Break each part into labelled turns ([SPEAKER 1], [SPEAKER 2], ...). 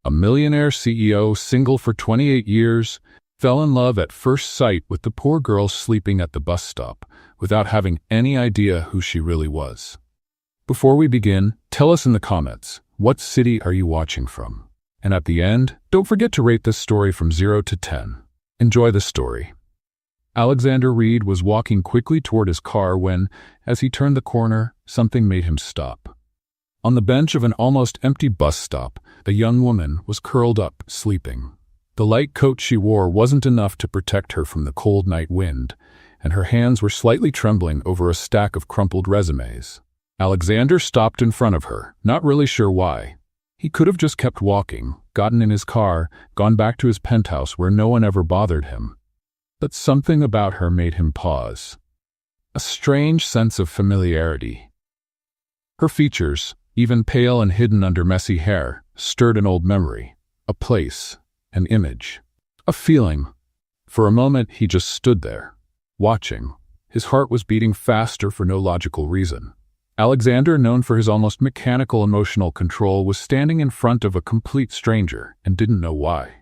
[SPEAKER 1] A millionaire CEO, single for 28 years, fell in love at first sight with the poor girl sleeping at the bus stop without having any idea who she really was. Before we begin, tell us in the comments, what city are you watching from? And at the end, don't forget to rate this story from 0 to 10. Enjoy the story. Alexander Reed was walking quickly toward his car when, as he turned the corner, something made him stop. On the bench of an almost empty bus stop, a young woman was curled up, sleeping. The light coat she wore wasn't enough to protect her from the cold night wind, and her hands were slightly trembling over a stack of crumpled resumes. Alexander stopped in front of her, not really sure why. He could have just kept walking, gotten in his car, gone back to his penthouse where no one ever bothered him. But something about her made him pause. A strange sense of familiarity. Her features, even pale and hidden under messy hair, stirred an old memory, a place, an image, a feeling. For a moment he just stood there, watching. His heart was beating faster for no logical reason. Alexander, known for his almost mechanical emotional control, was standing in front of a complete stranger and didn't know why.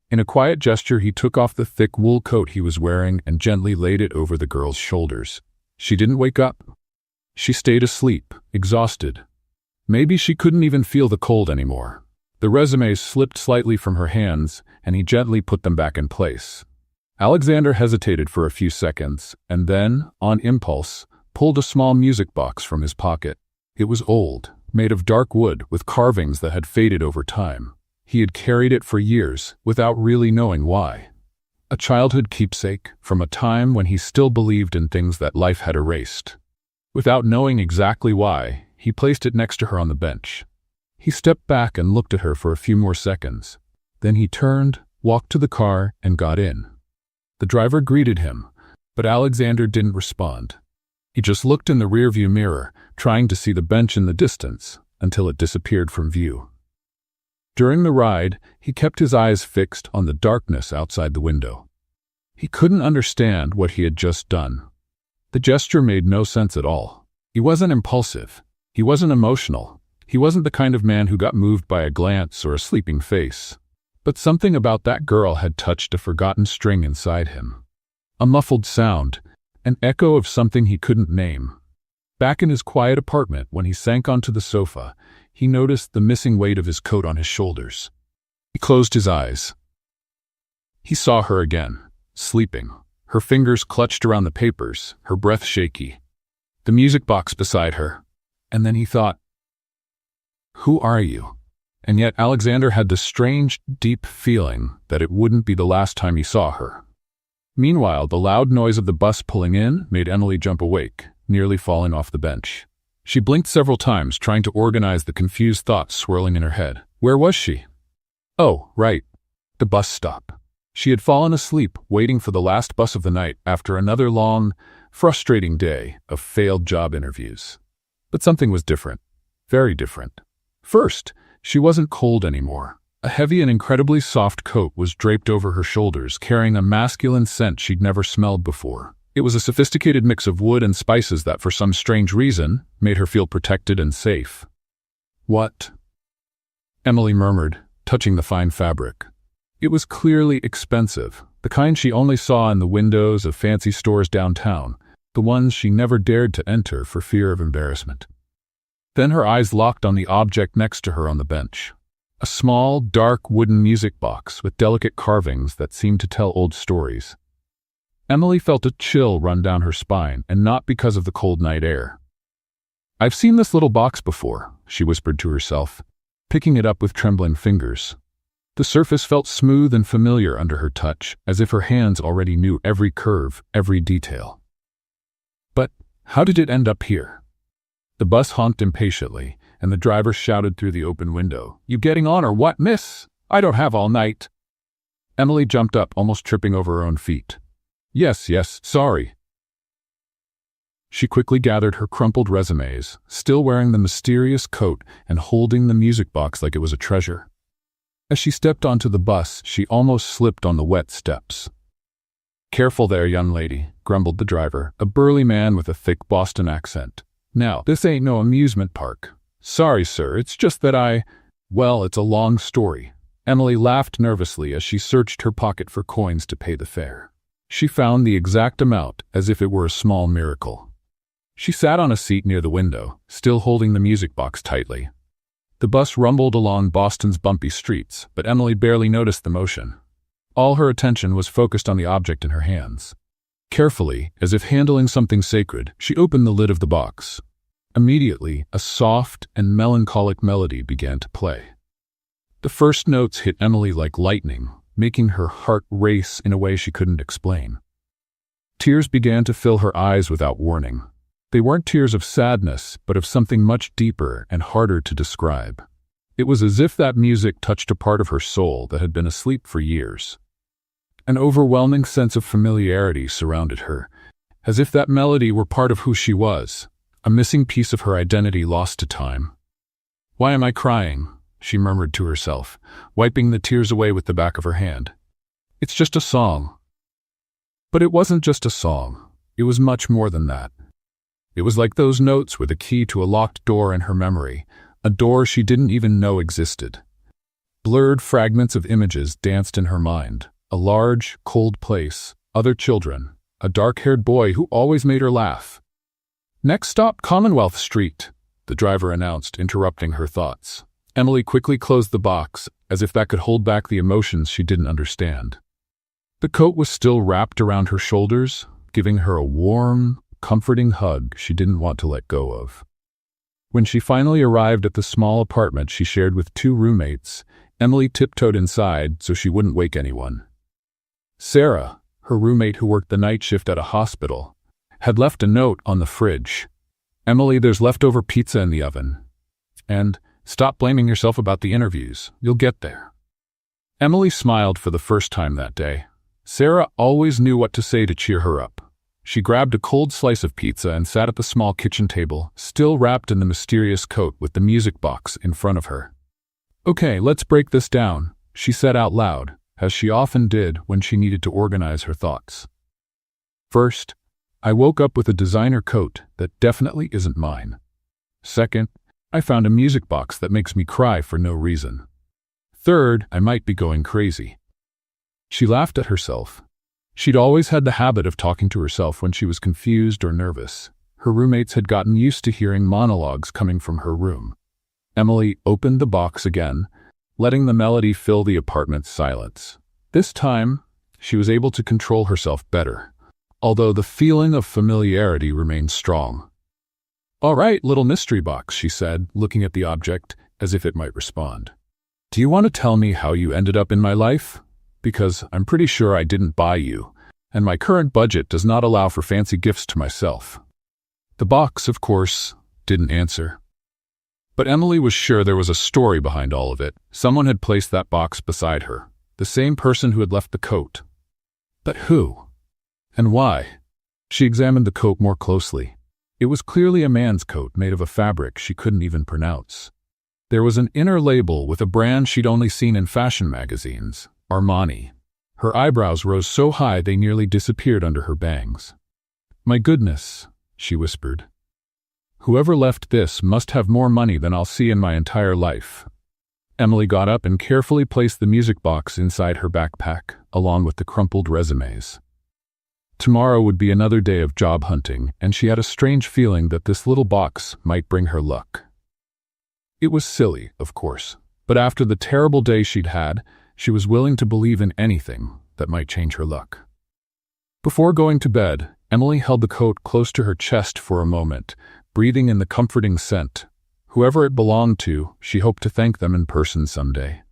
[SPEAKER 1] In a quiet gesture, he took off the thick wool coat he was wearing and gently laid it over the girl's shoulders. She didn't wake up. She stayed asleep, exhausted. Maybe she couldn't even feel the cold anymore. The resumes slipped slightly from her hands, and he gently put them back in place. Alexander hesitated for a few seconds, and then, on impulse, pulled a small music box from his pocket. It was old, made of dark wood with carvings that had faded over time. He had carried it for years, without really knowing why. A childhood keepsake from a time when he still believed in things that life had erased. Without knowing exactly why, he placed it next to her on the bench. He stepped back and looked at her for a few more seconds. Then he turned, walked to the car, and got in. The driver greeted him, but Alexander didn't respond. He just looked in the rearview mirror, trying to see the bench in the distance, until it disappeared from view. During the ride, he kept his eyes fixed on the darkness outside the window. He couldn't understand what he had just done. The gesture made no sense at all. He wasn't impulsive. He wasn't emotional. He wasn't the kind of man who got moved by a glance or a sleeping face. But something about that girl had touched a forgotten string inside him. A muffled sound, an echo of something he couldn't name. Back in his quiet apartment, when he sank onto the sofa, he noticed the missing weight of his coat on his shoulders. He closed his eyes. He saw her again, sleeping, her fingers clutched around the papers, her breath shaky. The music box beside her. And then he thought, "Who are you?" And yet Alexander had the strange, deep feeling that it wouldn't be the last time he saw her. Meanwhile, the loud noise of the bus pulling in made Emily jump awake, nearly falling off the bench. She blinked several times, trying to organize the confused thoughts swirling in her head. Where was she? Oh, right. The bus stop. She had fallen asleep, waiting for the last bus of the night after another long, frustrating day of failed job interviews. But something was different. Very different. First, she wasn't cold anymore. A heavy and incredibly soft coat was draped over her shoulders, carrying a masculine scent she'd never smelled before. It was a sophisticated mix of wood and spices that, for some strange reason, made her feel protected and safe. "What?" Emily murmured, touching the fine fabric. It was clearly expensive, the kind she only saw in the windows of fancy stores downtown, the ones she never dared to enter for fear of embarrassment. Then her eyes locked on the object next to her on the bench. A small, dark wooden music box with delicate carvings that seemed to tell old stories. Emily felt a chill run down her spine, and not because of the cold night air. "I've seen this little box before," she whispered to herself, picking it up with trembling fingers. The surface felt smooth and familiar under her touch, as if her hands already knew every curve, every detail. But how did it end up here? The bus honked impatiently, and the driver shouted through the open window, "You getting on or what, miss? I don't have all night." Emily jumped up, almost tripping over her own feet. Yes, sorry." She quickly gathered her crumpled resumes, still wearing the mysterious coat and holding the music box like it was a treasure. As she stepped onto the bus, she almost slipped on the wet steps. "Careful there, young lady," grumbled the driver, a burly man with a thick Boston accent. "Now, this ain't no amusement park. Sorry, sir, it's just that well, it's a long story. Emily laughed nervously as she searched her pocket for coins to pay the fare. She found the exact amount, as if it were a small miracle. She sat on a seat near the window, still holding the music box tightly. The bus rumbled along Boston's bumpy streets, but Emily barely noticed the motion. All her attention was focused on the object in her hands. Carefully, as if handling something sacred, she opened the lid of the box. Immediately, a soft and melancholic melody began to play. The first notes hit Emily like lightning, making her heart race in a way she couldn't explain. Tears began to fill her eyes without warning. They weren't tears of sadness, but of something much deeper and harder to describe. It was as if that music touched a part of her soul that had been asleep for years. An overwhelming sense of familiarity surrounded her, as if that melody were part of who she was, a missing piece of her identity lost to time. "Why am I crying?" she murmured to herself, wiping the tears away with the back of her hand. "It's just a song." But it wasn't just a song. It was much more than that. It was like those notes were the key to a locked door in her memory, a door she didn't even know existed. Blurred fragments of images danced in her mind. A large, cold place, other children, a dark-haired boy who always made her laugh. "Next stop, Commonwealth Street," the driver announced, interrupting her thoughts. Emily quickly closed the box, as if that could hold back the emotions she didn't understand. The coat was still wrapped around her shoulders, giving her a warm, comforting hug she didn't want to let go of. When she finally arrived at the small apartment she shared with 2 roommates, Emily tiptoed inside so she wouldn't wake anyone. Sarah, her roommate who worked the night shift at a hospital, had left a note on the fridge. "Emily, there's leftover pizza in the oven. And stop blaming yourself about the interviews. You'll get there." Emily smiled for the first time that day. Sarah always knew what to say to cheer her up. She grabbed a cold slice of pizza and sat at the small kitchen table, still wrapped in the mysterious coat with the music box in front of her. "Okay, let's break this down," she said out loud, as she often did when she needed to organize her thoughts. "First, I woke up with a designer coat that definitely isn't mine. Second, I found a music box that makes me cry for no reason. Third, I might be going crazy." She laughed at herself. She'd always had the habit of talking to herself when she was confused or nervous. Her roommates had gotten used to hearing monologues coming from her room. Emily opened the box again, letting the melody fill the apartment's silence. This time, she was able to control herself better, although the feeling of familiarity remained strong. "All right, little mystery box," she said, looking at the object as if it might respond. "Do you want to tell me how you ended up in my life? Because I'm pretty sure I didn't buy you, and my current budget does not allow for fancy gifts to myself." The box, of course, didn't answer. But Emily was sure there was a story behind all of it. Someone had placed that box beside her, the same person who had left the coat. But who? And why? She examined the coat more closely. It was clearly a man's coat made of a fabric she couldn't even pronounce. There was an inner label with a brand she'd only seen in fashion magazines, Armani. Her eyebrows rose so high they nearly disappeared under her bangs. "My goodness," she whispered. "Whoever left this must have more money than I'll see in my entire life." Emily got up and carefully placed the music box inside her backpack, along with the crumpled resumes. Tomorrow would be another day of job hunting, and she had a strange feeling that this little box might bring her luck. It was silly, of course, but after the terrible day she'd had, she was willing to believe in anything that might change her luck. Before going to bed, Emily held the coat close to her chest for a moment, breathing in the comforting scent. Whoever it belonged to, she hoped to thank them in person someday.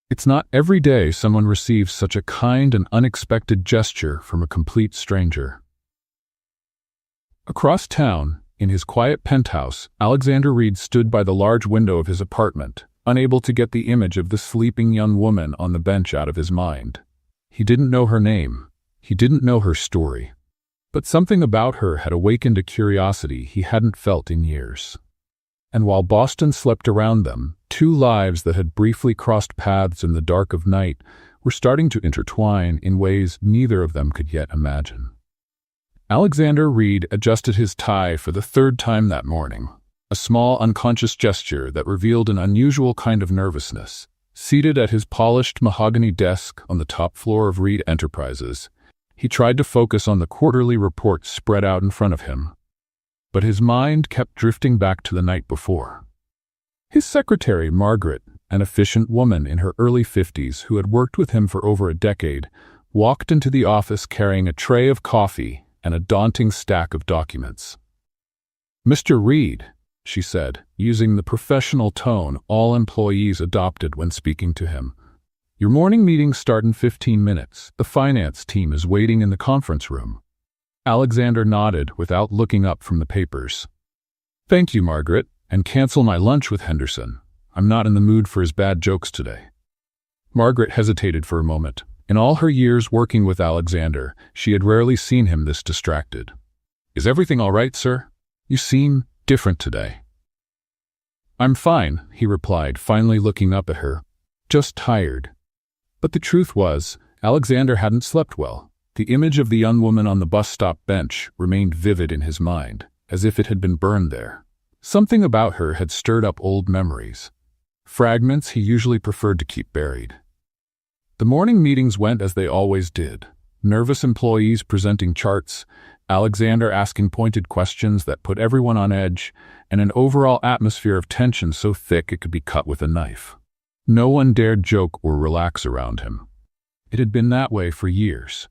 [SPEAKER 1] It's not every day someone receives such a kind and unexpected gesture from a complete stranger. Across town, in his quiet penthouse, Alexander Reed stood by the large window of his apartment, unable to get the image of the sleeping young woman on the bench out of his mind. He didn't know her name. He didn't know her story. But something about her had awakened a curiosity he hadn't felt in years. And while Boston slept around them, 2 lives that had briefly crossed paths in the dark of night were starting to intertwine in ways neither of them could yet imagine. Alexander Reed adjusted his tie for the 3rd time that morning, a small unconscious gesture that revealed an unusual kind of nervousness, Seated at his polished mahogany desk on the top floor of Reed Enterprises, he tried to focus on the quarterly report spread out in front of him. But his mind kept drifting back to the night before. His secretary, Margaret, an efficient woman in her early 50s who had worked with him for over a decade, walked into the office carrying a tray of coffee and a daunting stack of documents. "Mr. Reed," she said, using the professional tone all employees adopted when speaking to him. "Your morning meetings start in 15 minutes. The finance team is waiting in the conference room." Alexander nodded without looking up from the papers. "Thank you, Margaret, and cancel my lunch with Henderson. I'm not in the mood for his bad jokes today." Margaret hesitated for a moment. In all her years working with Alexander, she had rarely seen him this distracted. "Is everything all right, sir? You seem different today." "I'm fine," he replied, finally looking up at her. "Just tired." But the truth was, Alexander hadn't slept well. The image of the young woman on the bus stop bench remained vivid in his mind, as if it had been burned there. Something about her had stirred up old memories. Fragments he usually preferred to keep buried. The morning meetings went as they always did. Nervous employees presenting charts, Alexander asking pointed questions that put everyone on edge, and an overall atmosphere of tension so thick it could be cut with a knife. No one dared joke or relax around him. It had been that way for years.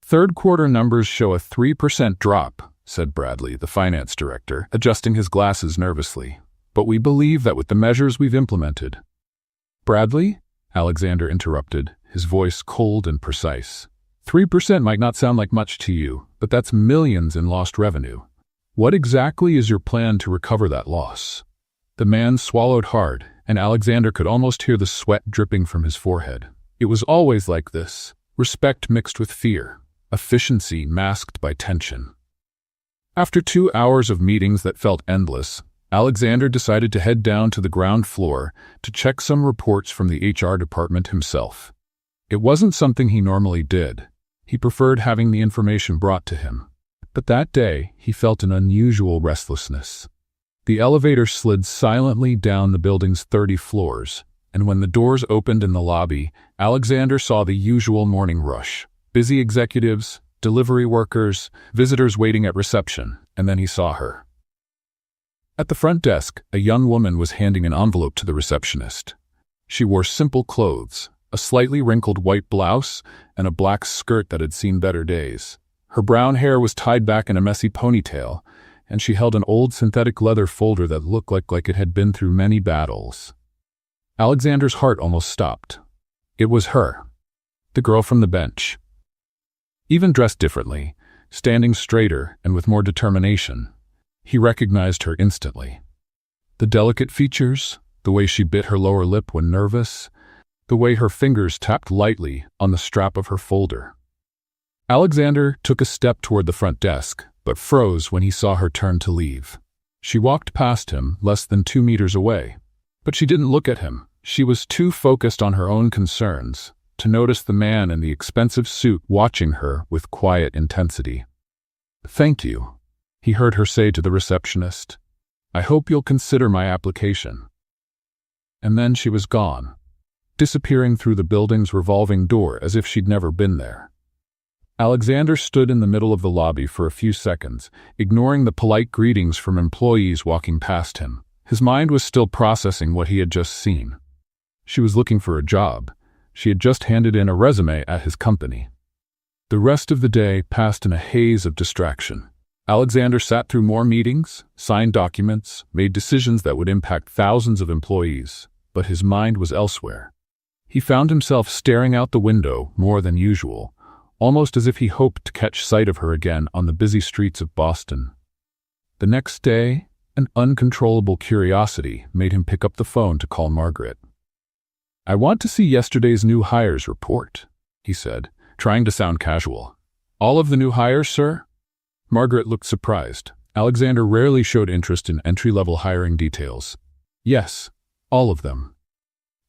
[SPEAKER 1] "Third quarter numbers show a 3% drop," said Bradley, the finance director, adjusting his glasses nervously. "But we believe that with the measures we've implemented—" "Bradley?" Alexander interrupted, his voice cold and precise. 3% might not sound like much to you, but that's millions in lost revenue. What exactly is your plan to recover that loss?" The man swallowed hard, and Alexander could almost hear the sweat dripping from his forehead. It was always like this, respect mixed with fear, efficiency masked by tension. After 2 hours of meetings that felt endless, Alexander decided to head down to the ground floor to check some reports from the HR department himself. It wasn't something he normally did. He preferred having the information brought to him. But that day, he felt an unusual restlessness. The elevator slid silently down the building's 30 floors, and when the doors opened in the lobby, Alexander saw the usual morning rush. Busy executives, delivery workers, visitors waiting at reception, and then he saw her. At the front desk, a young woman was handing an envelope to the receptionist. She wore simple clothes, a slightly wrinkled white blouse, and a black skirt that had seen better days. Her brown hair was tied back in a messy ponytail, and she held an old synthetic leather folder that looked like it had been through many battles. Alexander's heart almost stopped. It was her, the girl from the bench. Even dressed differently, standing straighter and with more determination, he recognized her instantly. The delicate features, the way she bit her lower lip when nervous, the way her fingers tapped lightly on the strap of her folder. Alexander took a step toward the front desk, but froze when he saw her turn to leave. She walked past him, less than 2 meters away. But she didn't look at him. She was too focused on her own concerns to notice the man in the expensive suit watching her with quiet intensity. "Thank you," he heard her say to the receptionist. "I hope you'll consider my application." And then she was gone, disappearing through the building's revolving door as if she'd never been there. Alexander stood in the middle of the lobby for a few seconds, ignoring the polite greetings from employees walking past him. His mind was still processing what he had just seen. She was looking for a job. She had just handed in a resume at his company. The rest of the day passed in a haze of distraction. Alexander sat through more meetings, signed documents, made decisions that would impact thousands of employees, but his mind was elsewhere. He found himself staring out the window more than usual, almost as if he hoped to catch sight of her again on the busy streets of Boston. The next day, an uncontrollable curiosity made him pick up the phone to call Margaret. "I want to see yesterday's new hires report," he said, trying to sound casual. "All of the new hires, sir?" Margaret looked surprised. Alexander rarely showed interest in entry-level hiring details. "Yes, all of them."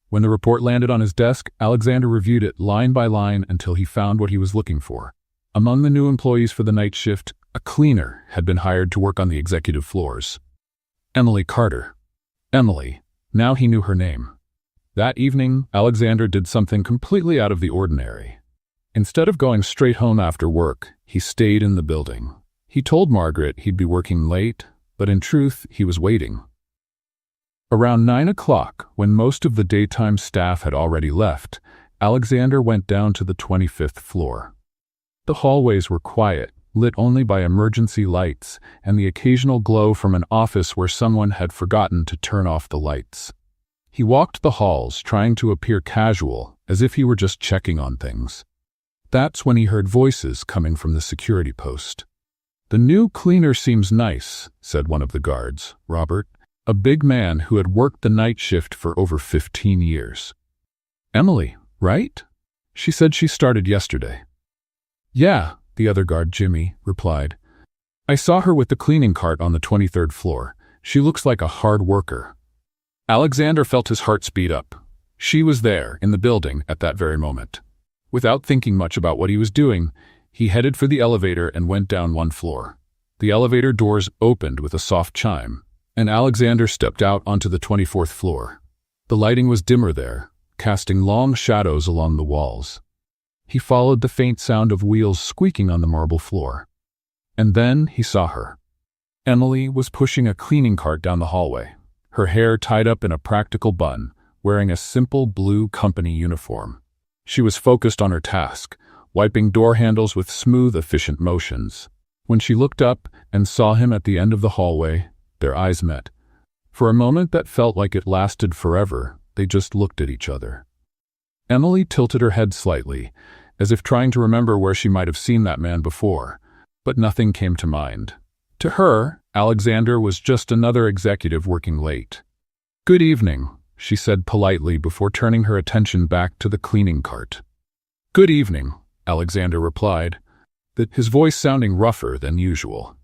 [SPEAKER 1] When the report landed on his desk, Alexander reviewed it line by line until he found what he was looking for. Among the new employees for the night shift, a cleaner had been hired to work on the executive floors. Emily Carter. Emily. Now he knew her name. That evening, Alexander did something completely out of the ordinary. Instead of going straight home after work, he stayed in the building. He told Margaret he'd be working late, but in truth, he was waiting. Around 9 o'clock, when most of the daytime staff had already left, Alexander went down to the 25th floor. The hallways were quiet, lit only by emergency lights and the occasional glow from an office where someone had forgotten to turn off the lights. He walked the halls, trying to appear casual, as if he were just checking on things. That's when he heard voices coming from the security post. "The new cleaner seems nice," said one of the guards, Robert, a big man who had worked the night shift for over 15 years. "Emily, right?" She said she started yesterday. "Yeah," the other guard, Jimmy, replied. "I saw her with the cleaning cart on the 23rd floor. She looks like a hard worker." Alexander felt his heart speed up. She was there, in the building, at that very moment. Without thinking much about what he was doing, he headed for the elevator and went down one floor. The elevator doors opened with a soft chime, and Alexander stepped out onto the 24th floor. The lighting was dimmer there, casting long shadows along the walls. He followed the faint sound of wheels squeaking on the marble floor. And then he saw her. Emily was pushing a cleaning cart down the hallway, her hair tied up in a practical bun, wearing a simple blue company uniform. She was focused on her task, wiping door handles with smooth, efficient motions. When she looked up and saw him at the end of the hallway, their eyes met. For a moment that felt like it lasted forever, they just looked at each other. Emily tilted her head slightly, as if trying to remember where she might have seen that man before, but nothing came to mind. To her, Alexander was just another executive working late. "Good evening," she said politely before turning her attention back to the cleaning cart. "Good evening," Alexander replied, his voice sounding rougher than usual.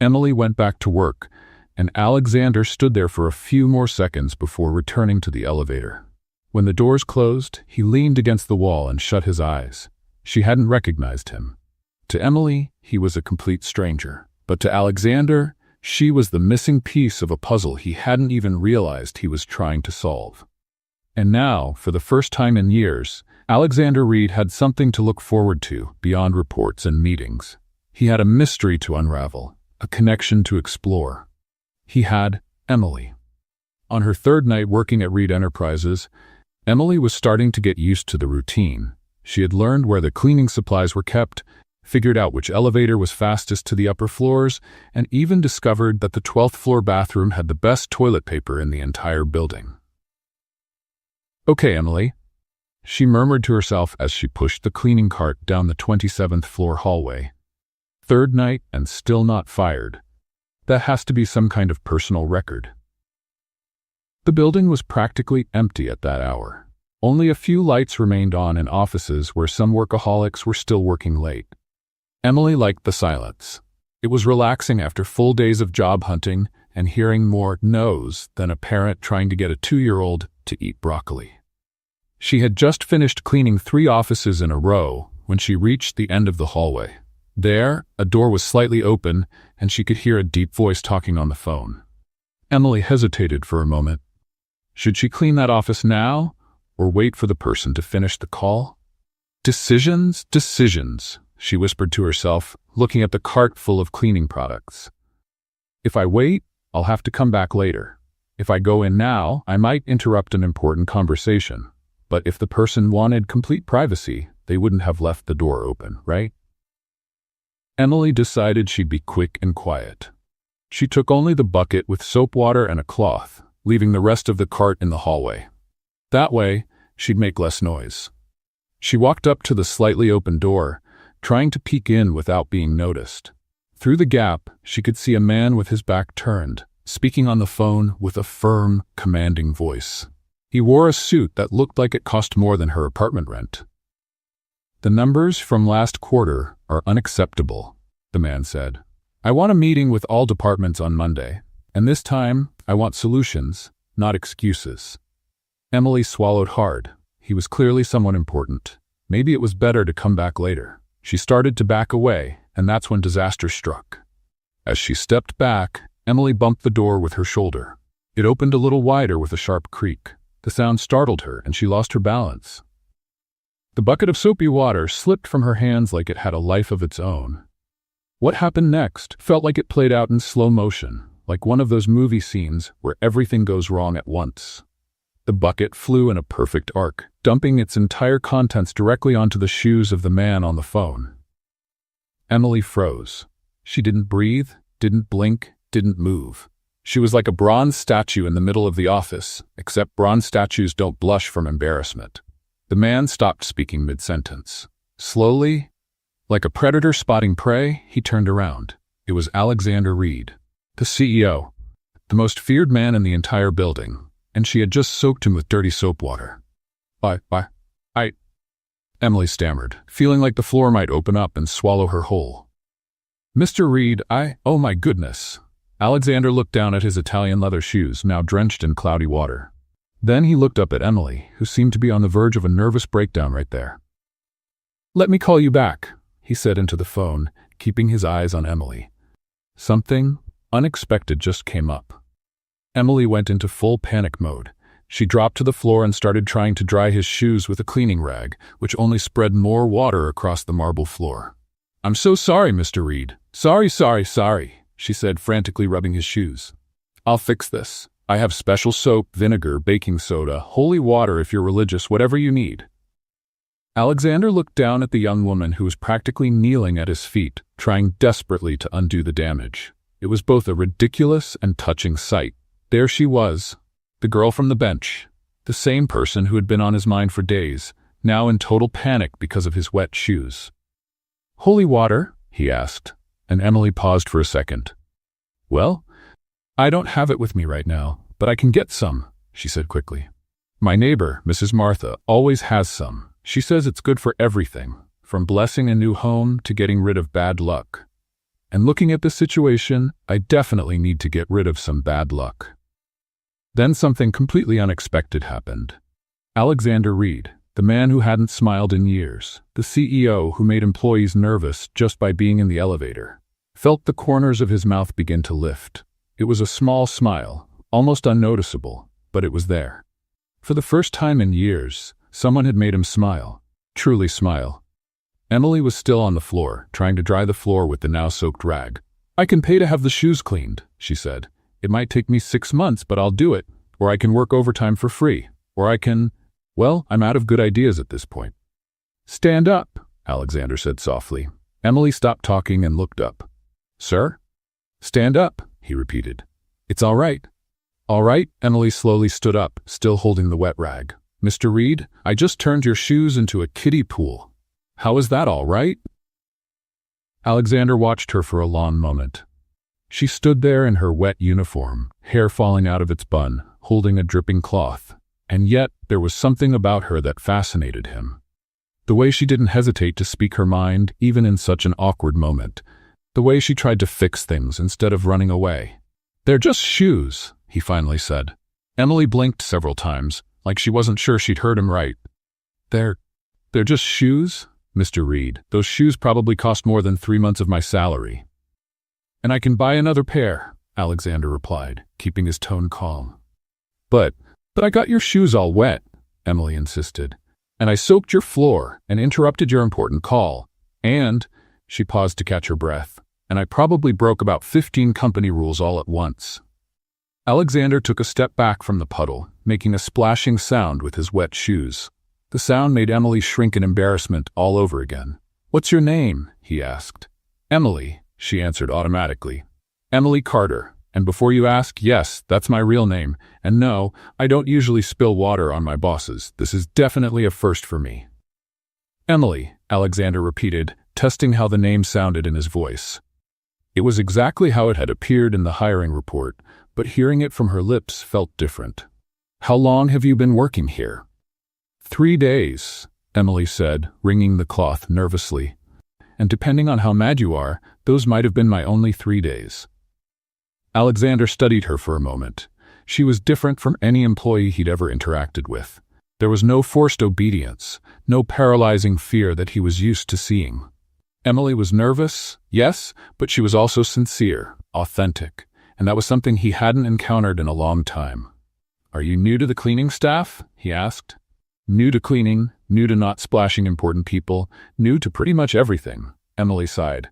[SPEAKER 1] Emily went back to work, and Alexander stood there for a few more seconds before returning to the elevator. When the doors closed, he leaned against the wall and shut his eyes. She hadn't recognized him. To Emily, he was a complete stranger. But to Alexander, she was the missing piece of a puzzle he hadn't even realized he was trying to solve. And now, for the first time in years, Alexander Reed had something to look forward to beyond reports and meetings. He had a mystery to unravel, a connection to explore. He had Emily. On her third night working at Reed Enterprises, Emily was starting to get used to the routine. She had learned where the cleaning supplies were kept, figured out which elevator was fastest to the upper floors, and even discovered that the 12th floor bathroom had the best toilet paper in the entire building. "Okay, Emily," she murmured to herself as she pushed the cleaning cart down the 27th floor hallway. Third night and still not fired. That has to be some kind of personal record. The building was practically empty at that hour. Only a few lights remained on in offices where some workaholics were still working late. Emily liked the silence. It was relaxing after full days of job hunting and hearing more no's than a parent trying to get a 2-year-old to eat broccoli. She had just finished cleaning 3 offices in a row when she reached the end of the hallway. There, a door was slightly open, and she could hear a deep voice talking on the phone. Emily hesitated for a moment. Should she clean that office now, or wait for the person to finish the call? Decisions, she whispered to herself, looking at the cart full of cleaning products. If I wait, I'll have to come back later. If I go in now, I might interrupt an important conversation. But if the person wanted complete privacy, they wouldn't have left the door open, right? Emily decided she'd be quick and quiet. She took only the bucket with soap water and a cloth, leaving the rest of the cart in the hallway. That way, she'd make less noise. She walked up to the slightly open door, trying to peek in without being noticed. Through the gap, she could see a man with his back turned, speaking on the phone with a firm, commanding voice. He wore a suit that looked like it cost more than her apartment rent. "The numbers from last quarter are unacceptable," the man said. "I want a meeting with all departments on Monday, and this time I want solutions, not excuses." Emily swallowed hard. He was clearly someone important. Maybe it was better to come back later. She started to back away, and that's when disaster struck. As she stepped back, Emily bumped the door with her shoulder. It opened a little wider with a sharp creak. The sound startled her, and she lost her balance. The bucket of soapy water slipped from her hands like it had a life of its own. What happened next felt like it played out in slow motion, like one of those movie scenes where everything goes wrong at once. The bucket flew in a perfect arc, dumping its entire contents directly onto the shoes of the man on the phone. Emily froze. She didn't breathe, didn't blink, didn't move. She was like a bronze statue in the middle of the office, except bronze statues don't blush from embarrassment. The man stopped speaking mid-sentence. Slowly, like a predator spotting prey, he turned around. It was Alexander Reed, the CEO, the most feared man in the entire building, and she had just soaked him with dirty soap water. I... Emily stammered, feeling like the floor might open up and swallow her whole. Mr. Reed, oh my goodness. Alexander looked down at his Italian leather shoes, now drenched in cloudy water. Then he looked up at Emily, who seemed to be on the verge of a nervous breakdown right there. "Let me call you back," he said into the phone, keeping his eyes on Emily. Something unexpected just came up. Emily went into full panic mode. She dropped to the floor and started trying to dry his shoes with a cleaning rag, which only spread more water across the marble floor. "I'm so sorry, Mr. Reed. Sorry, she said, frantically rubbing his shoes. "I'll fix this. I have special soap, vinegar, baking soda, holy water if you're religious, whatever you need." Alexander looked down at the young woman who was practically kneeling at his feet, trying desperately to undo the damage. It was both a ridiculous and touching sight. There she was, the girl from the bench, the same person who had been on his mind for days, now in total panic because of his wet shoes. "Holy water?" he asked, and Emily paused for a second. "Well, I don't have it with me right now, but I can get some," she said quickly. "My neighbor, Mrs. Martha, always has some. She says it's good for everything, from blessing a new home to getting rid of bad luck. And looking at the situation, I definitely need to get rid of some bad luck." Then something completely unexpected happened. Alexander Reed, the man who hadn't smiled in years, the CEO who made employees nervous just by being in the elevator, felt the corners of his mouth begin to lift. It was a small smile, almost unnoticeable, but it was there. For the first time in years, someone had made him smile, truly smile. Emily was still on the floor, trying to dry the floor with the now soaked rag. "I can pay to have the shoes cleaned," she said. "It might take me 6 months, but I'll do it. Or I can work overtime for free. Or I can... Well, I'm out of good ideas at this point." "Stand up," Alexander said softly. Emily stopped talking and looked up. "Sir?" "Stand up," he repeated. "It's all right." "All right," Emily slowly stood up, still holding the wet rag. "Mr. Reed, I just turned your shoes into a kiddie pool. How is that all right?" Alexander watched her for a long moment. She stood there in her wet uniform, hair falling out of its bun, holding a dripping cloth. And yet, there was something about her that fascinated him. The way she didn't hesitate to speak her mind, even in such an awkward moment. The way she tried to fix things instead of running away. "They're just shoes," he finally said. Emily blinked several times, like she wasn't sure she'd heard him right. They're just shoes, Mr. Reed. Those shoes probably cost more than 3 months of my salary." "And I can buy another pair," Alexander replied, keeping his tone calm. But I got your shoes all wet," Emily insisted. "And I soaked your floor and interrupted your important call. And," she paused to catch her breath, "and I probably broke about 15 company rules all at once." Alexander took a step back from the puddle, making a splashing sound with his wet shoes. The sound made Emily shrink in embarrassment all over again. "What's your name?" he asked. "Emily," she answered automatically. "Emily Carter. And before you ask, yes, that's my real name. And no, I don't usually spill water on my bosses. This is definitely a first for me." "Emily," Alexander repeated, testing how the name sounded in his voice. It was exactly how it had appeared in the hiring report, but hearing it from her lips felt different. "How long have you been working here?" 3 days, Emily said, wringing the cloth nervously. "And depending on how mad you are, those might have been my only 3 days." Alexander studied her for a moment. She was different from any employee he'd ever interacted with. There was no forced obedience, no paralyzing fear that he was used to seeing. Emily was nervous, yes, but she was also sincere, authentic, and that was something he hadn't encountered in a long time. "Are you new to the cleaning staff?" he asked. "New to cleaning, new to not splashing important people, new to pretty much everything," Emily sighed.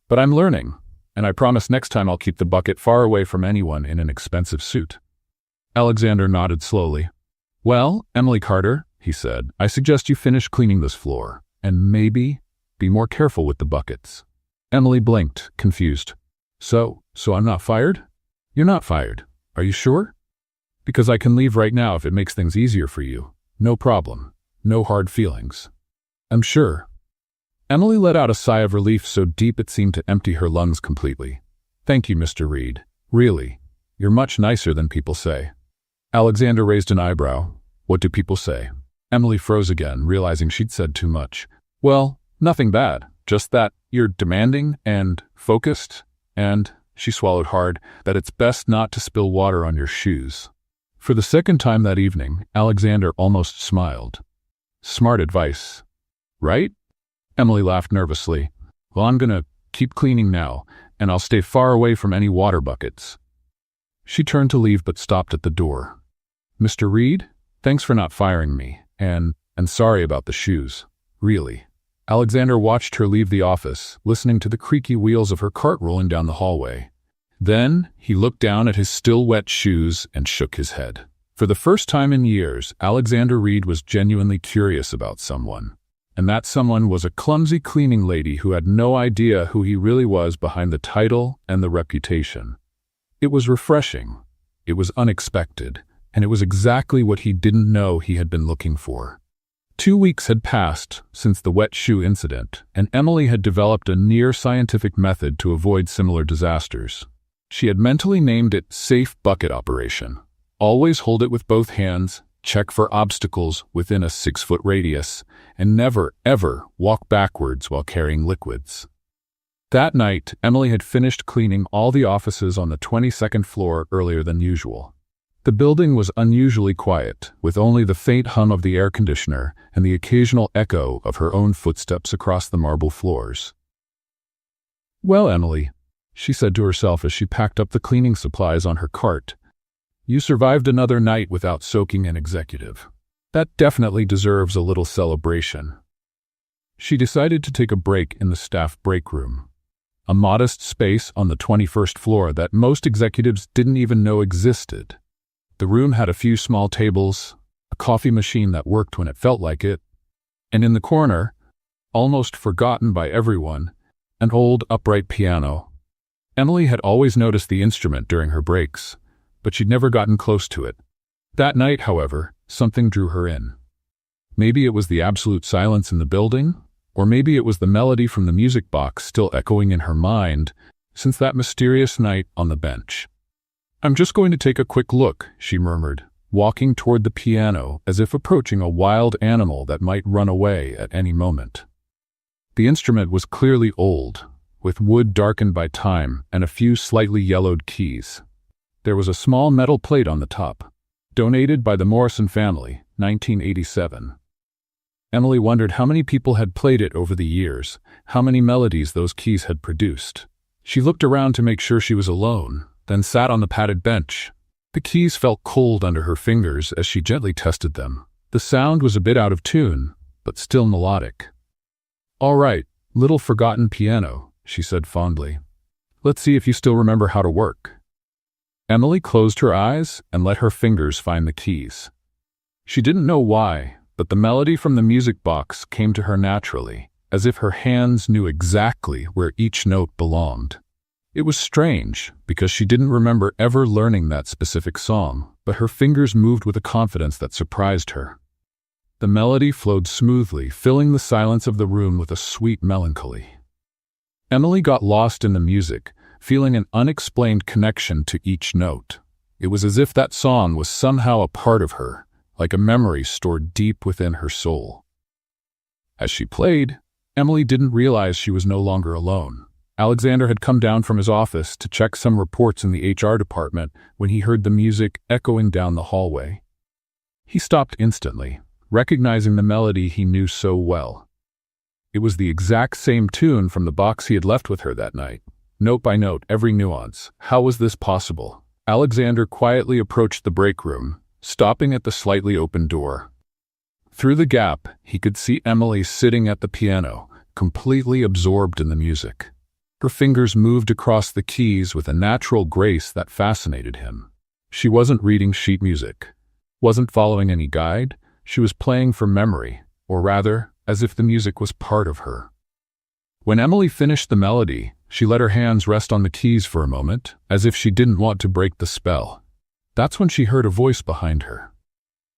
[SPEAKER 1] "But I'm learning, and I promise next time I'll keep the bucket far away from anyone in an expensive suit." Alexander nodded slowly. "Well, Emily Carter," he said, "I suggest you finish cleaning this floor, and maybe be more careful with the buckets." Emily blinked, confused. So I'm not fired?" "You're not fired. Are you sure?" "Because I can leave right now if it makes things easier for you. No problem. No hard feelings." "I'm sure." Emily let out a sigh of relief so deep it seemed to empty her lungs completely. "Thank you, Mr. Reed. Really. You're much nicer than people say." Alexander raised an eyebrow. "What do people say?" Emily froze again, realizing she'd said too much. "Well, nothing bad. Just that you're demanding and focused, and," she swallowed hard, "that it's best not to spill water on your shoes." For the second time that evening, Alexander almost smiled. "Smart advice. Right?" Emily laughed nervously. "Well, I'm gonna keep cleaning now, and I'll stay far away from any water buckets." She turned to leave but stopped at the door. "Mr. Reed, thanks for not firing me, and sorry about the shoes. Really." Alexander watched her leave the office, listening to the creaky wheels of her cart rolling down the hallway. Then he looked down at his still wet shoes and shook his head. For the first time in years, Alexander Reed was genuinely curious about someone. And that someone was a clumsy cleaning lady who had no idea who he really was behind the title and the reputation. It was refreshing. It was unexpected. And it was exactly what he didn't know he had been looking for. 2 weeks had passed since the wet shoe incident, and Emily had developed a near-scientific method to avoid similar disasters. She had mentally named it Safe Bucket Operation. Always hold it with both hands, check for obstacles within a 6-foot radius, and never, ever walk backwards while carrying liquids. That night, Emily had finished cleaning all the offices on the 22nd floor earlier than usual. The building was unusually quiet, with only the faint hum of the air conditioner and the occasional echo of her own footsteps across the marble floors. "Well, Emily," she said to herself as she packed up the cleaning supplies on her cart, "you survived another night without soaking an executive. That definitely deserves a little celebration." She decided to take a break in the staff break room, a modest space on the 21st floor that most executives didn't even know existed. The room had a few small tables, a coffee machine that worked when it felt like it, and in the corner, almost forgotten by everyone, an old upright piano. Emily had always noticed the instrument during her breaks, but she'd never gotten close to it. That night, however, something drew her in. Maybe it was the absolute silence in the building, or maybe it was the melody from the music box still echoing in her mind since that mysterious night on the bench. "I'm just going to take a quick look," she murmured, walking toward the piano as if approaching a wild animal that might run away at any moment. The instrument was clearly old, with wood darkened by time and a few slightly yellowed keys. There was a small metal plate on the top, donated by the Morrison family, 1987. Emily wondered how many people had played it over the years, how many melodies those keys had produced. She looked around to make sure she was alone, then sat on the padded bench. The keys felt cold under her fingers as she gently tested them. The sound was a bit out of tune, but still melodic. "All right, little forgotten piano," she said fondly. "Let's see if you still remember how to work." Emily closed her eyes and let her fingers find the keys. She didn't know why, but the melody from the music box came to her naturally, as if her hands knew exactly where each note belonged. It was strange, because she didn't remember ever learning that specific song, but her fingers moved with a confidence that surprised her. The melody flowed smoothly, filling the silence of the room with a sweet melancholy. Emily got lost in the music, feeling an unexplained connection to each note. It was as if that song was somehow a part of her, like a memory stored deep within her soul. As she played, Emily didn't realize she was no longer alone. Alexander had come down from his office to check some reports in the HR department when he heard the music echoing down the hallway. He stopped instantly, recognizing the melody he knew so well. It was the exact same tune from the box he had left with her that night. Note by note, every nuance. How was this possible? Alexander quietly approached the break room, stopping at the slightly open door. Through the gap, he could see Emily sitting at the piano, completely absorbed in the music. Her fingers moved across the keys with a natural grace that fascinated him. She wasn't reading sheet music, wasn't following any guide. She was playing from memory, or rather, as if the music was part of her. When Emily finished the melody, she let her hands rest on the keys for a moment, as if she didn't want to break the spell. That's when she heard a voice behind her.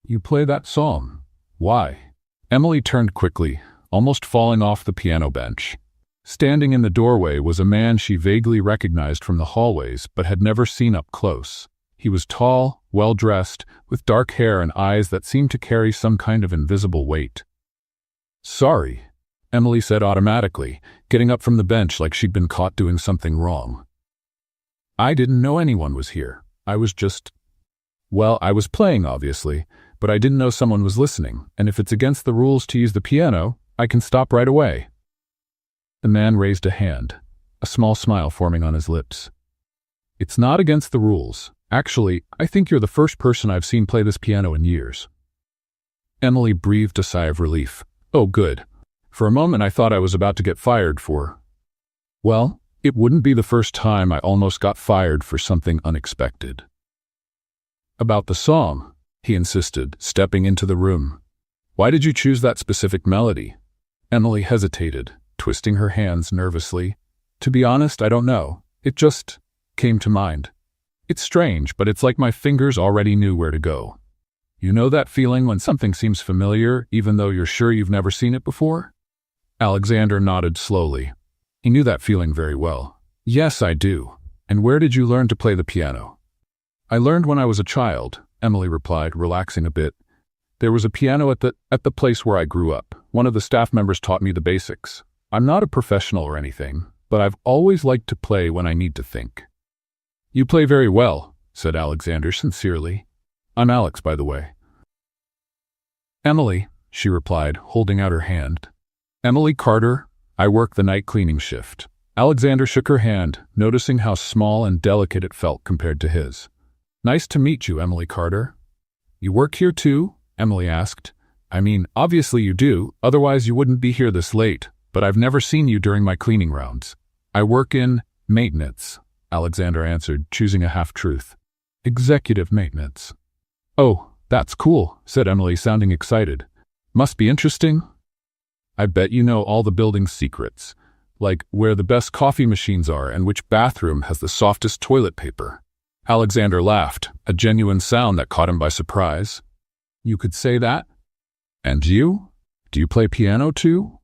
[SPEAKER 1] "You play that song? Why?" Emily turned quickly, almost falling off the piano bench. Standing in the doorway was a man she vaguely recognized from the hallways but had never seen up close. He was tall, well-dressed, with dark hair and eyes that seemed to carry some kind of invisible weight. "Sorry," Emily said automatically, getting up from the bench like she'd been caught doing something wrong. "I didn't know anyone was here. I was playing, obviously, but I didn't know someone was listening, and if it's against the rules to use the piano, I can stop right away." The man raised a hand, a small smile forming on his lips. "It's not against the rules. Actually, I think you're the first person I've seen play this piano in years." Emily breathed a sigh of relief. "Oh, good. For a moment I thought I was about to get fired for... Well, it wouldn't be the first time I almost got fired for something unexpected." "About the song," he insisted, stepping into the room. "Why did you choose that specific melody?" Emily hesitated, twisting her hands nervously. "To be honest, I don't know. It just came to mind. It's strange, but it's like my fingers already knew where to go. You know that feeling when something seems familiar, even though you're sure you've never seen it before?" Alexander nodded slowly. He knew that feeling very well. "Yes, I do. And where did you learn to play the piano?" "I learned when I was a child," Emily replied, relaxing a bit. "There was a piano at the place where I grew up. One of the staff members taught me the basics. I'm not a professional or anything, but I've always liked to play when I need to think." "You play very well," said Alexander sincerely. "I'm Alex, by the way." "Emily," she replied, holding out her hand. "Emily Carter. I work the night cleaning shift." Alexander shook her hand, noticing how small and delicate it felt compared to his. "Nice to meet you, Emily Carter." "You work here too?" Emily asked. "I mean, obviously you do, otherwise you wouldn't be here this late, but I've never seen you during my cleaning rounds." "I work in maintenance," Alexander answered, choosing a half-truth. "Executive maintenance." "Oh, that's cool," said Emily, sounding excited. "Must be interesting." "I bet you know all the building's secrets, like where the best coffee machines are and which bathroom has the softest toilet paper." Alexander laughed, a genuine sound that caught him by surprise. "You could say that? And you? Do you play piano too?"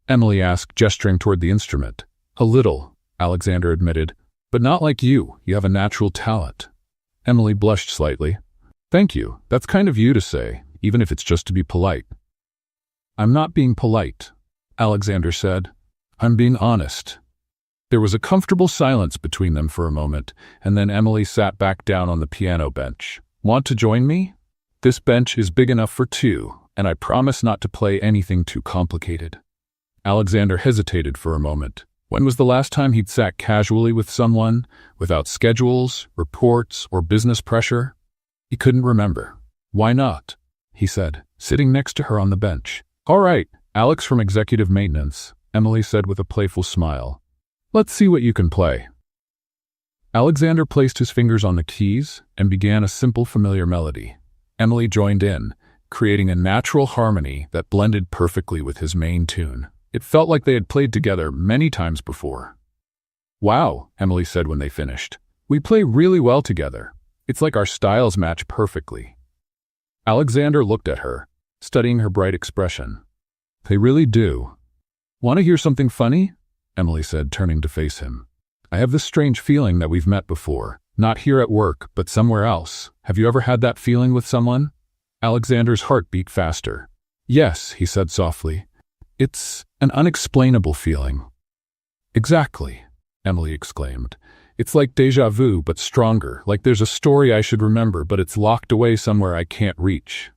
[SPEAKER 1] Emily asked, gesturing toward the instrument. "A little," Alexander admitted, "but not like you. You have a natural talent." Emily blushed slightly. "Thank you. That's kind of you to say, even if it's just to be polite." "I'm not being polite," Alexander said. "I'm being honest." There was a comfortable silence between them for a moment, and then Emily sat back down on the piano bench. "Want to join me? This bench is big enough for two, and I promise not to play anything too complicated." Alexander hesitated for a moment. When was the last time he'd sat casually with someone, without schedules, reports, or business pressure? He couldn't remember. "Why not?" he said, sitting next to her on the bench. "All right, Alex from Executive Maintenance," Emily said with a playful smile. "Let's see what you can play." Alexander placed his fingers on the keys and began a simple, familiar melody. Emily joined in, creating a natural harmony that blended perfectly with his main tune. It felt like they had played together many times before. "Wow," Emily said when they finished. "We play really well together. It's like our styles match perfectly." Alexander looked at her, studying her bright expression. "They really do." "Want to hear something funny?" Emily said, turning to face him. "I have this strange feeling that we've met before. Not here at work, but somewhere else. Have you ever had that feeling with someone?" Alexander's heart beat faster. "Yes," he said softly. "It's an unexplainable feeling." "Exactly," Emily exclaimed. "It's like déjà vu, but stronger, like there's a story I should remember, but it's locked away somewhere I can't reach."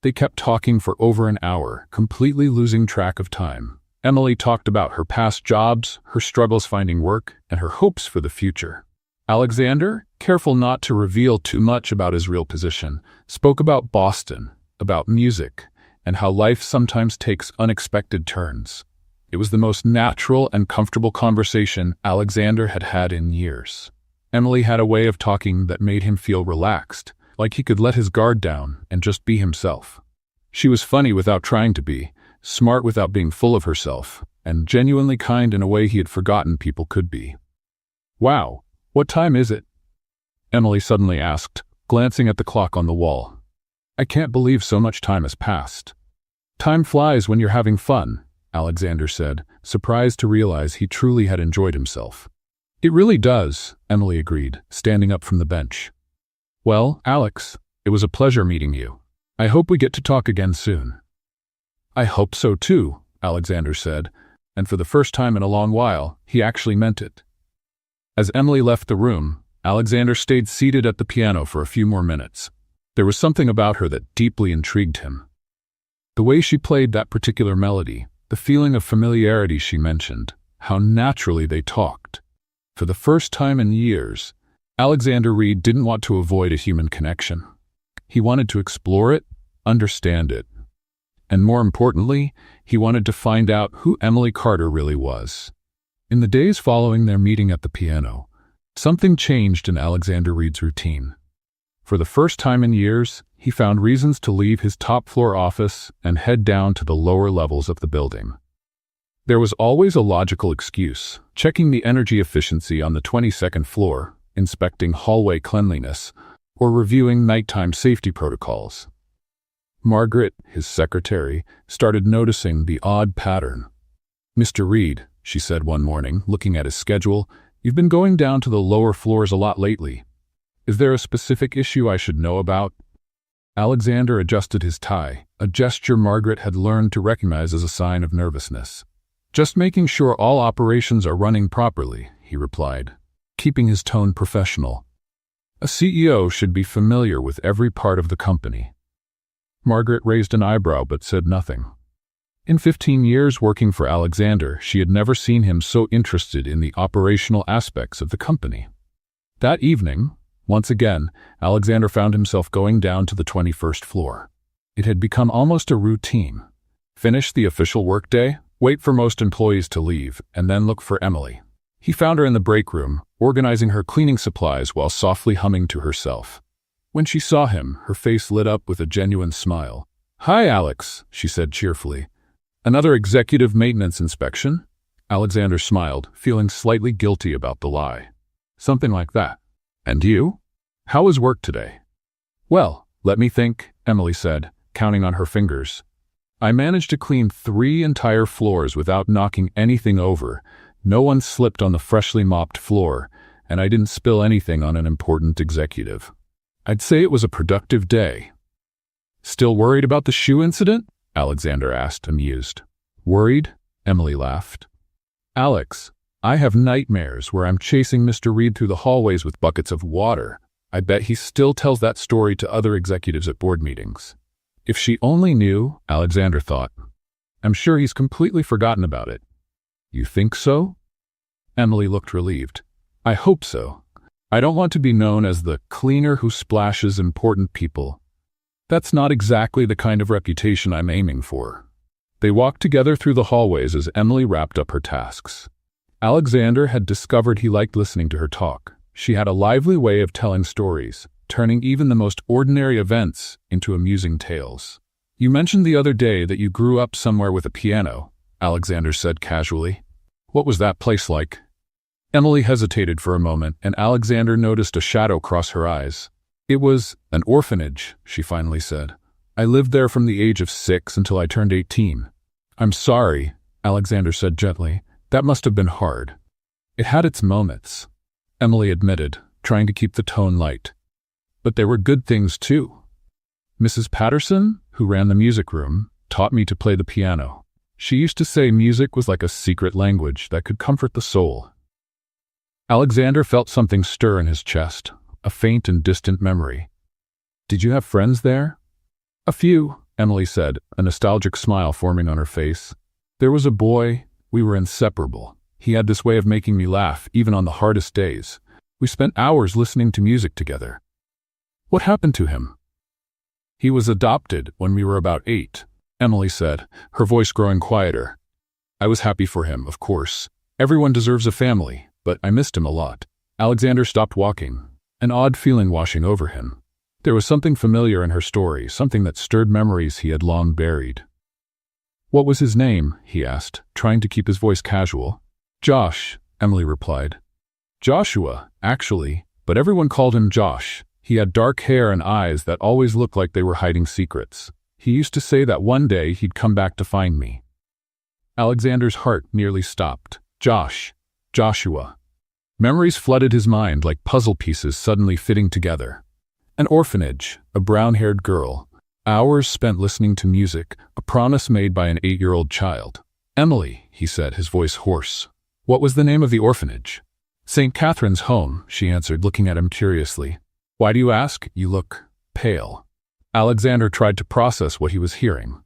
[SPEAKER 1] They kept talking for over an hour, completely losing track of time. Emily talked about her past jobs, her struggles finding work, and her hopes for the future. "Alexander, careful not to reveal too much about his real position, spoke about Boston, about music, and how life sometimes takes unexpected turns. It was the most natural and comfortable conversation Alexander had had in years. Emily had a way of talking that made him feel relaxed, like he could let his guard down and just be himself. She was funny without trying to be, smart without being full of herself, and genuinely kind in a way he had forgotten people could be. "Wow, what time is it?" Emily suddenly asked, glancing at the clock on the wall. "I can't believe so much time has passed." "Time flies when you're having fun," Alexander said, surprised to realize he truly had enjoyed himself. "It really does," Emily agreed, standing up from the bench. "Well, Alex, it was a pleasure meeting you. I hope we get to talk again soon." "I hope so too," Alexander said, and for the first time in a long while, he actually meant it. As Emily left the room, Alexander stayed seated at the piano for a few more minutes. There was something about her that deeply intrigued him. The way she played that particular melody, the feeling of familiarity she mentioned, how naturally they talked. For the first time in years, Alexander Reed didn't want to avoid a human connection. He wanted to explore it, understand it, and more importantly, he wanted to find out who Emily Carter really was. In the days following their meeting at the piano, something changed in Alexander Reed's routine. For the first time in years, he found reasons to leave his top-floor office and head down to the lower levels of the building. There was always a logical excuse: checking the energy efficiency on the 22nd floor, inspecting hallway cleanliness, or reviewing nighttime safety protocols. Margaret, his secretary, started noticing the odd pattern. "Mr. Reed," she said one morning, looking at his schedule, "you've been going down to the lower floors a lot lately. Is there a specific issue I should know about?" Alexander adjusted his tie, a gesture Margaret had learned to recognize as a sign of nervousness. "Just making sure all operations are running properly," he replied, keeping his tone professional. "A CEO should be familiar with every part of the company." Margaret raised an eyebrow but said nothing. In 15 years working for Alexander, she had never seen him so interested in the operational aspects of the company. That evening, once again, Alexander found himself going down to the 21st floor. It had become almost a routine. Finish the official workday, wait for most employees to leave, and then look for Emily. He found her in the break room, organizing her cleaning supplies while softly humming to herself. When she saw him, her face lit up with a genuine smile. "Hi, Alex," she said cheerfully. "Another executive maintenance inspection?" Alexander smiled, feeling slightly guilty about the lie. "Something like that. And you? How was work today?" "Well, let me think," Emily said, counting on her fingers. "I managed to clean 3 entire floors without knocking anything over. No one slipped on the freshly mopped floor, and I didn't spill anything on an important executive. I'd say it was a productive day." "Still worried about the shoe incident?" Alexander asked, amused. "Worried?" Emily laughed. "Alex, I have nightmares where I'm chasing Mr. Reed through the hallways with buckets of water. I bet he still tells that story to other executives at board meetings." If she only knew, Alexander thought. "I'm sure he's completely forgotten about it." "You think so?" Emily looked relieved. "I hope so. I don't want to be known as the cleaner who splashes important people. That's not exactly the kind of reputation I'm aiming for." They walked together through the hallways as Emily wrapped up her tasks. Alexander had discovered he liked listening to her talk. She had a lively way of telling stories, turning even the most ordinary events into amusing tales. "You mentioned the other day that you grew up somewhere with a piano," Alexander said casually. "What was that place like?" Emily hesitated for a moment, and Alexander noticed a shadow cross her eyes. "It was an orphanage," she finally said. "I lived there from the age of 6 until I turned 18. "I'm sorry," Alexander said gently. "That must have been hard." "It had its moments," Emily admitted, trying to keep the tone light. "But there were good things too. Mrs. Patterson, who ran the music room, taught me to play the piano. She used to say music was like a secret language that could comfort the soul." Alexander felt something stir in his chest, a faint and distant memory. "Did you have friends there?" "A few," Emily said, a nostalgic smile forming on her face. "There was a boy. We were inseparable. He had this way of making me laugh, even on the hardest days. We spent hours listening to music together. What happened to him? He was adopted when we were about 8, Emily said, her voice growing quieter. I was happy for him, of course. Everyone deserves a family, but I missed him a lot. Alexander stopped walking, an odd feeling washing over him. There was something familiar in her story, something that stirred memories he had long buried. What was his name? He asked, trying to keep his voice casual. Josh, Emily replied. Joshua, actually, but everyone called him Josh. He had dark hair and eyes that always looked like they were hiding secrets. He used to say that one day he'd come back to find me. Alexander's heart nearly stopped. Joshua. Memories flooded his mind like puzzle pieces suddenly fitting together. An orphanage, a brown-haired girl, hours spent listening to music, a promise made by an 8-year-old child. Emily, he said, his voice hoarse. What was the name of the orphanage? St. Catherine's Home, she answered, looking at him curiously. Why do you ask? You look pale. Alexander tried to process what he was hearing.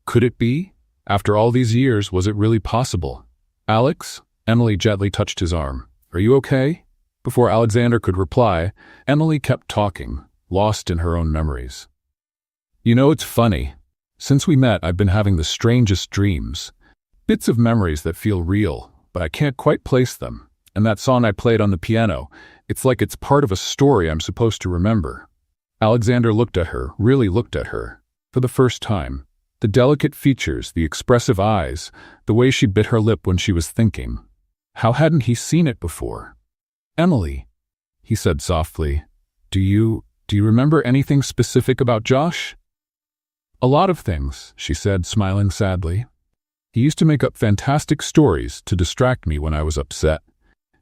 [SPEAKER 1] Could it be? After all these years, was it really possible? Alex? Emily gently touched his arm. Are you okay? Before Alexander could reply, Emily kept talking, lost in her own memories. You know, it's funny. Since we met, I've been having the strangest dreams. Bits of memories that feel real, but I can't quite place them. And that song I played on the piano, it's like it's part of a story I'm supposed to remember. Alexander looked at her, really looked at her, for the first time. The delicate features, the expressive eyes, the way she bit her lip when she was thinking. How hadn't he seen it before? Emily, he said softly, do you remember anything specific about Josh? A lot of things, she said, smiling sadly. He used to make up fantastic stories to distract me when I was upset.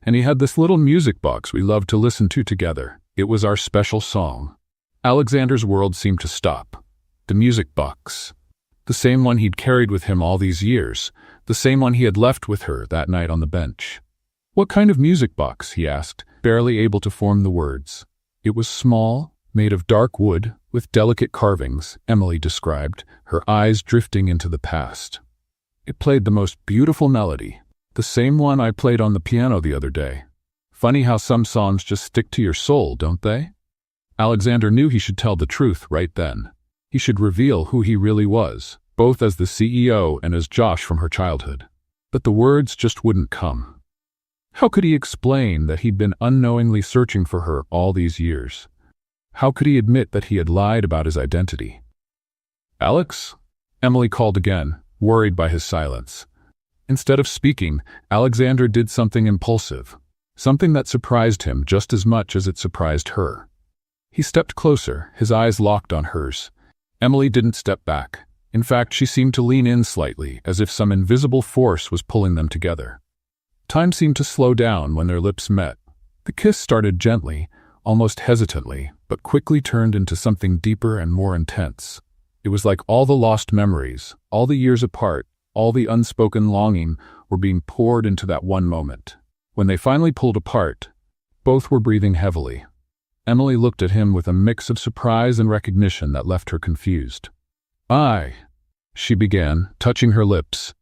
[SPEAKER 1] And he had this little music box we loved to listen to together. It was our special song. Alexander's world seemed to stop. The music box. The same one he'd carried with him all these years. The same one he had left with her that night on the bench. What kind of music box? He asked, barely able to form the words. It was small, made of dark wood, with delicate carvings, Emily described, her eyes drifting into the past. It played the most beautiful melody. The same one I played on the piano the other day. Funny how some songs just stick to your soul, don't they? Alexander knew he should tell the truth right then. He should reveal who he really was, both as the CEO and as Josh from her childhood. But the words just wouldn't come. How could he explain that he'd been unknowingly searching for her all these years? How could he admit that he had lied about his identity? Alex? Emily called again, worried by his silence. Instead of speaking, Alexander did something impulsive, something that surprised him just as much as it surprised her. He stepped closer, his eyes locked on hers. Emily didn't step back. In fact, she seemed to lean in slightly, as if some invisible force was pulling them together. Time seemed to slow down when their lips met. The kiss started gently, almost hesitantly, but quickly turned into something deeper and more intense. It was like all the lost memories, all the years apart, all the unspoken longing were being poured into that one moment. When they finally pulled apart, both were breathing heavily. Emily looked at him with a mix of surprise and recognition that left her confused. She began, touching her lips.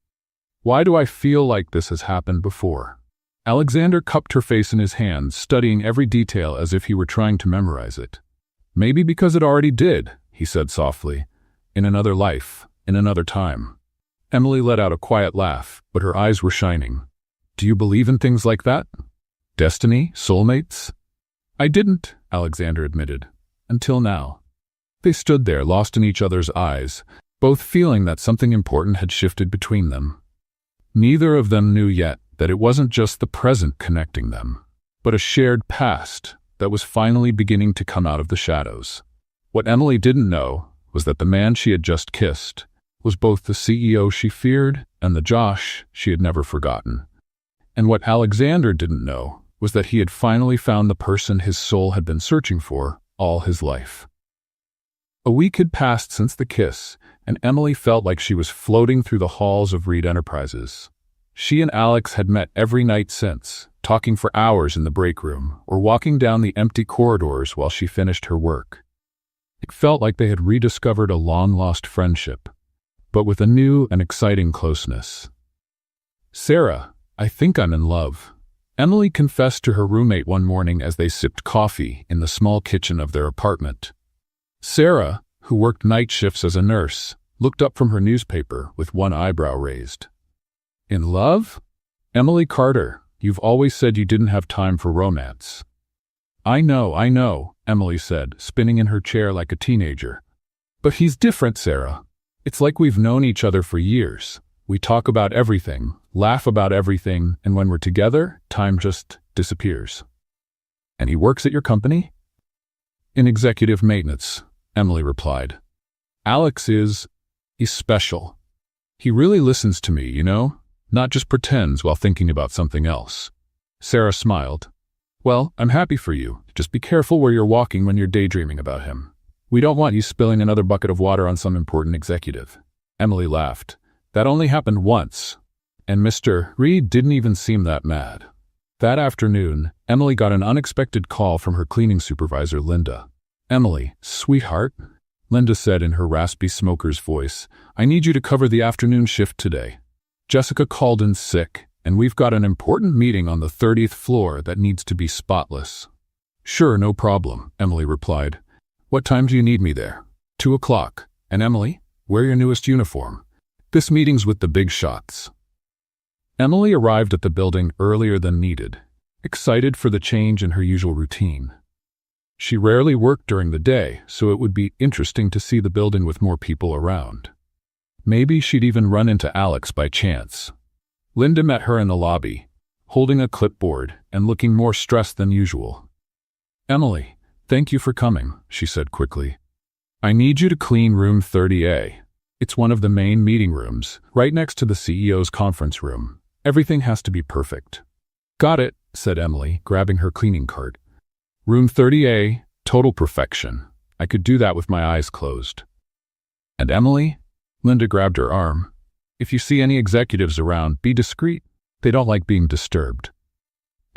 [SPEAKER 1] Why do I feel like this has happened before? Alexander cupped her face in his hands, studying every detail as if he were trying to memorize it. Maybe because it already did, he said softly. In another life, in another time. Emily let out a quiet laugh, but her eyes were shining. Do you believe in things like that? Destiny? Soulmates? I didn't, Alexander admitted. Until now. They stood there, lost in each other's eyes, both feeling that something important had shifted between them. Neither of them knew yet that it wasn't just the present connecting them, but a shared past that was finally beginning to come out of the shadows. What Emily didn't know was that the man she had just kissed was both the CEO she feared and the Josh she had never forgotten. And what Alexander didn't know was that he had finally found the person his soul had been searching for all his life. A week had passed since the kiss, and Emily felt like she was floating through the halls of Reed Enterprises. She and Alex had met every night since, talking for hours in the break room or walking down the empty corridors while she finished her work. It felt like they had rediscovered a long-lost friendship, but with a new and exciting closeness. Sarah, I think I'm in love, Emily confessed to her roommate one morning as they sipped coffee in the small kitchen of their apartment. Sarah, who worked night shifts as a nurse, looked up from her newspaper with one eyebrow raised. In love? Emily Carter, you've always said you didn't have time for romance. I know, Emily said, spinning in her chair like a teenager. But he's different, Sarah. It's like we've known each other for years. We talk about everything, laugh about everything, and when we're together, time just disappears. And he works at your company? In executive maintenance, Emily replied. Alex he's special. He really listens to me, you know? Not just pretends while thinking about something else. Sarah smiled. Well, I'm happy for you. Just be careful where you're walking when you're daydreaming about him. We don't want you spilling another bucket of water on some important executive. Emily laughed. That only happened once. And Mr. Reed didn't even seem that mad. That afternoon, Emily got an unexpected call from her cleaning supervisor, Linda. Emily, sweetheart, Linda said in her raspy smoker's voice, I need you to cover the afternoon shift today. Jessica called in sick, and we've got an important meeting on the 30th floor that needs to be spotless. Sure, no problem, Emily replied. What time do you need me there? 2 o'clock. And Emily, wear your newest uniform. This meeting's with the big shots. Emily arrived at the building earlier than needed, excited for the change in her usual routine. She rarely worked during the day, so it would be interesting to see the building with more people around. Maybe she'd even run into Alex by chance. Linda met her in the lobby, holding a clipboard and looking more stressed than usual. Emily, thank you for coming, she said quickly. I need you to clean room 30A. It's one of the main meeting rooms, right next to the CEO's conference room. Everything has to be perfect. Got it, said Emily, grabbing her cleaning cart. Room 30A, total perfection. I could do that with my eyes closed. And Emily? Linda grabbed her arm. If you see any executives around, be discreet. They don't like being disturbed.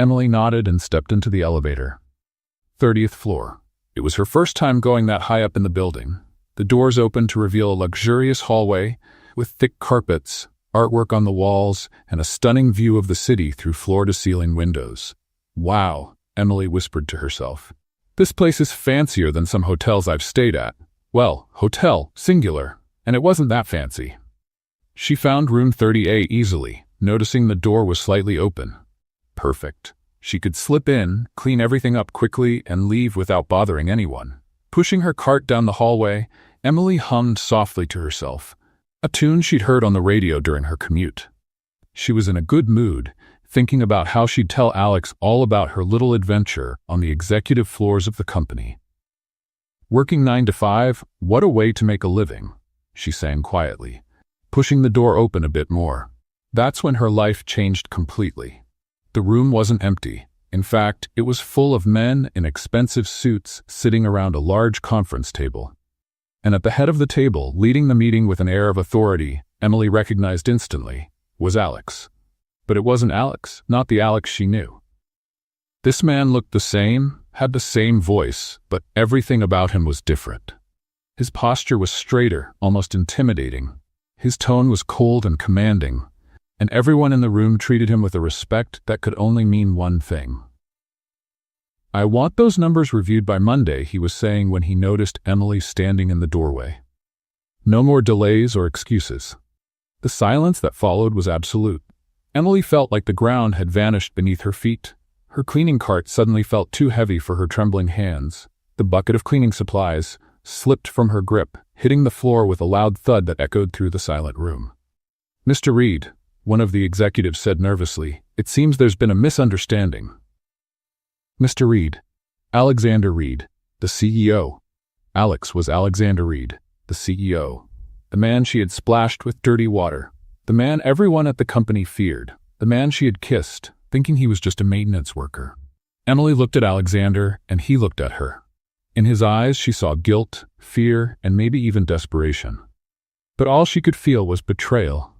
[SPEAKER 1] Emily nodded and stepped into the elevator. 30th floor. It was her first time going that high up in the building. The doors opened to reveal a luxurious hallway with thick carpets, artwork on the walls, and a stunning view of the city through floor-to-ceiling windows. Wow, Emily whispered to herself. This place is fancier than some hotels I've stayed at. Well, hotel, singular, and it wasn't that fancy. She found room 30A easily, noticing the door was slightly open. Perfect. She could slip in, clean everything up quickly, and leave without bothering anyone. Pushing her cart down the hallway, Emily hummed softly to herself, a tune she'd heard on the radio during her commute. She was in a good mood, thinking about how she'd tell Alex all about her little adventure on the executive floors of the company. Working 9 to 5, what a way to make a living, she sang quietly, pushing the door open a bit more. That's when her life changed completely. The room wasn't empty. In fact, it was full of men in expensive suits sitting around a large conference table. And at the head of the table, leading the meeting with an air of authority, Emily recognized instantly, was Alex. But it wasn't Alex, not the Alex she knew. This man looked the same, had the same voice, but everything about him was different. His posture was straighter, almost intimidating. His tone was cold and commanding, and everyone in the room treated him with a respect that could only mean one thing. I want those numbers reviewed by Monday, he was saying when he noticed Emily standing in the doorway. No more delays or excuses. The silence that followed was absolute. Emily felt like the ground had vanished beneath her feet. Her cleaning cart suddenly felt too heavy for her trembling hands. The bucket of cleaning supplies slipped from her grip, hitting the floor with a loud thud that echoed through the silent room. Mr. Reed, one of the executives said nervously, it seems there's been a misunderstanding. Mr. Reed. Alexander Reed, the CEO. Alex was Alexander Reed, the CEO. The man she had splashed with dirty water. The man everyone at the company feared. The man she had kissed, thinking he was just a maintenance worker. Emily looked at Alexander, and he looked at her. In his eyes she saw guilt, fear, and maybe even desperation. But all she could feel was betrayal.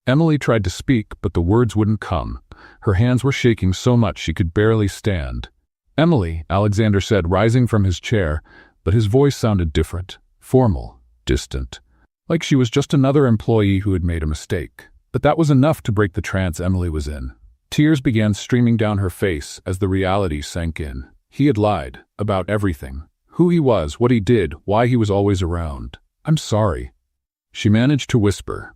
[SPEAKER 1] Emily tried to speak, but the words wouldn't come. Her hands were shaking so much she could barely stand. Emily, Alexander said, rising from his chair, but his voice sounded different, formal, distant, like she was just another employee who had made a mistake. But that was enough to break the trance Emily was in. Tears began streaming down her face as the reality sank in. He had lied about everything. Who he was, what he did, why he was always around. "I'm sorry," she managed to whisper.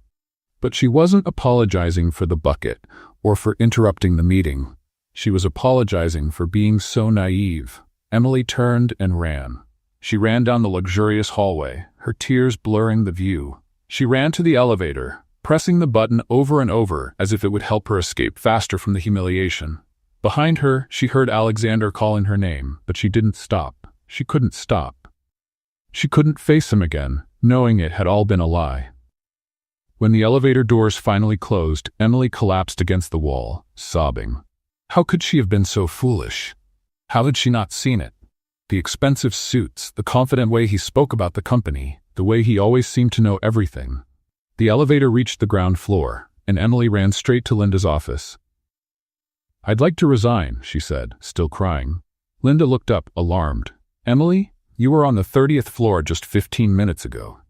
[SPEAKER 1] But she wasn't apologizing for the bucket or for interrupting the meeting. She was apologizing for being so naive. Emily turned and ran. She ran down the luxurious hallway, her tears blurring the view. She ran to the elevator, pressing the button over and over as if it would help her escape faster from the humiliation. Behind her, she heard Alexander calling her name, but she didn't stop. She couldn't stop. She couldn't face him again, knowing it had all been a lie. When the elevator doors finally closed, Emily collapsed against the wall, sobbing. How could she have been so foolish? How had she not seen it? The expensive suits, the confident way he spoke about the company, the way he always seemed to know everything. The elevator reached the ground floor, and Emily ran straight to Linda's office. "I'd like to resign," she said, still crying. Linda looked up, alarmed. "Emily, you were on the 30th floor just 15 minutes ago."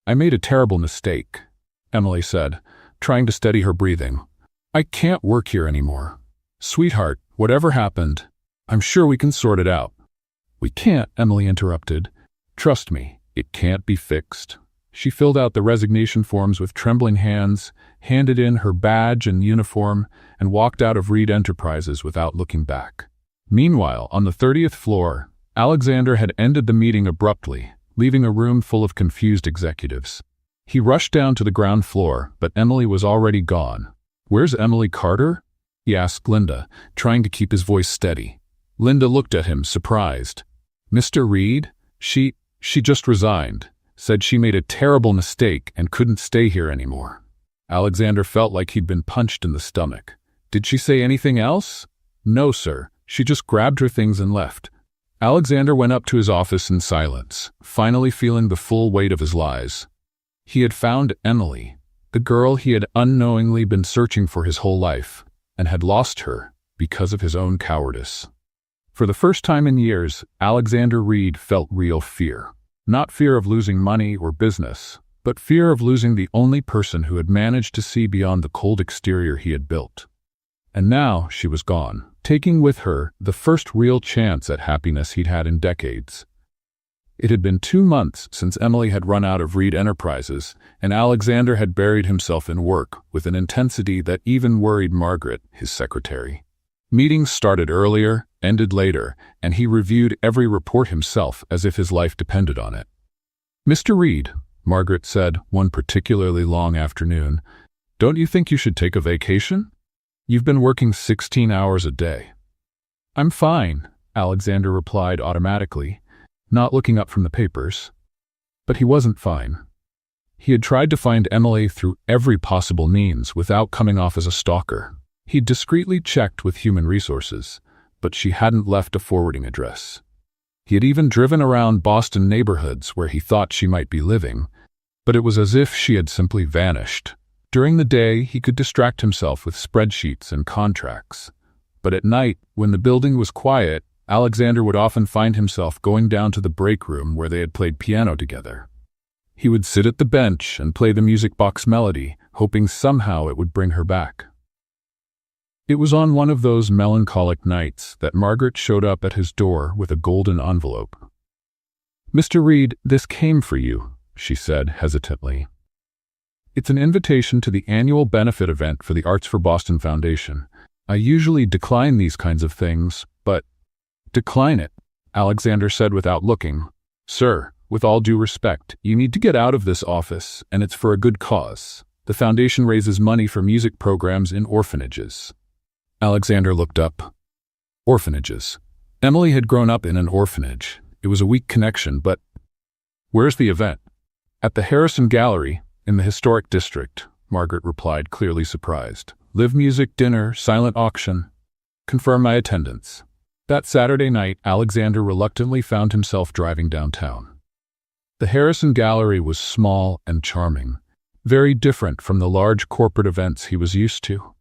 [SPEAKER 1] "I made a terrible mistake," Emily said, trying to steady her breathing. "I can't work here anymore." "Sweetheart, whatever happened, I'm sure we can sort it out." "We can't," Emily interrupted. "Trust me, it can't be fixed." She filled out the resignation forms with trembling hands, handed in her badge and uniform, and walked out of Reed Enterprises without looking back. Meanwhile, on the 30th floor, Alexander had ended the meeting abruptly, leaving a room full of confused executives. He rushed down to the ground floor, but Emily was already gone. "Where's Emily Carter?" he asked Linda, trying to keep his voice steady. Linda looked at him, surprised. "Mr. Reed? She just resigned. Said she made a terrible mistake and couldn't stay here anymore." Alexander felt like he'd been punched in the stomach. "Did she say anything else?" "No, sir. She just grabbed her things and left." Alexander went up to his office in silence, finally feeling the full weight of his lies. He had found Emily, the girl he had unknowingly been searching for his whole life, and had lost her because of his own cowardice. For the first time in years, Alexander Reed felt real fear. Not fear of losing money or business, but fear of losing the only person who had managed to see beyond the cold exterior he had built. And now she was gone, taking with her the first real chance at happiness he'd had in decades. It had been 2 months since Emily had run out of Reed Enterprises, and Alexander had buried himself in work with an intensity that even worried Margaret, his secretary. Meetings started earlier, ended later, and he reviewed every report himself as if his life depended on it. "Mr. Reed," Margaret said one particularly long afternoon, "don't you think you should take a vacation? You've been working 16 hours a day." "I'm fine," Alexander replied automatically, not looking up from the papers. But he wasn't fine. He had tried to find Emily through every possible means without coming off as a stalker. He'd discreetly checked with human resources, but she hadn't left a forwarding address. He had even driven around Boston neighborhoods where he thought she might be living, but it was as if she had simply vanished. During the day, he could distract himself with spreadsheets and contracts. But at night, when the building was quiet, Alexander would often find himself going down to the break room where they had played piano together. He would sit at the bench and play the music box melody, hoping somehow it would bring her back. It was on one of those melancholic nights that Margaret showed up at his door with a golden envelope. "Mr. Reed, this came for you," she said hesitantly. "It's an invitation to the annual benefit event for the Arts for Boston Foundation. I usually decline these kinds of things, but—" "Decline it," Alexander said without looking. "Sir, with all due respect, you need to get out of this office, and it's for a good cause. The foundation raises money for music programs in orphanages." Alexander looked up. Orphanages. Emily had grown up in an orphanage. It was a weak connection, but— "Where's the event?" "At the Harrison Gallery, in the historic district," Margaret replied, clearly surprised. "Live music, dinner, silent auction. Confirm my attendance." That Saturday night, Alexander reluctantly found himself driving downtown. The Harrison Gallery was small and charming, very different from the large corporate events he was used to.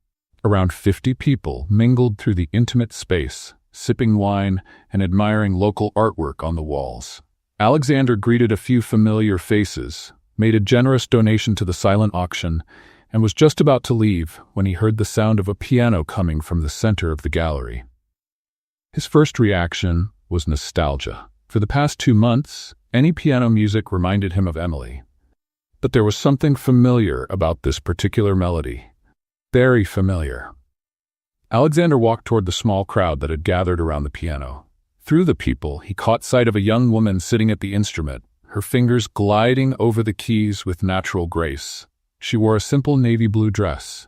[SPEAKER 1] Around 50 people mingled through the intimate space, sipping wine and admiring local artwork on the walls. Alexander greeted a few familiar faces, made a generous donation to the silent auction, and was just about to leave when he heard the sound of a piano coming from the center of the gallery. His first reaction was nostalgia. For the past 2 months, any piano music reminded him of Emily. But there was something familiar about this particular melody. Very familiar. Alexander walked toward the small crowd that had gathered around the piano. Through the people, he caught sight of a young woman sitting at the instrument, her fingers gliding over the keys with natural grace. She wore a simple navy blue dress,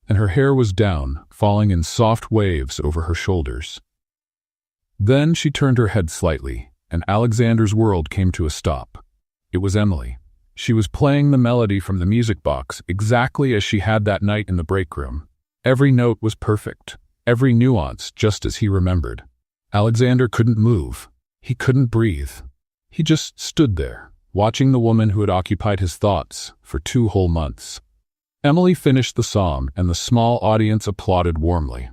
[SPEAKER 1] and her hair was down, falling in soft waves over her shoulders. Then she turned her head slightly, and Alexander's world came to a stop. It was Emily. She was playing the melody from the music box exactly as she had that night in the break room. Every note was perfect, every nuance just as he remembered. Alexander couldn't move. He couldn't breathe. He just stood there, watching the woman who had occupied his thoughts for 2 whole months. Emily finished the song, and the small audience applauded warmly.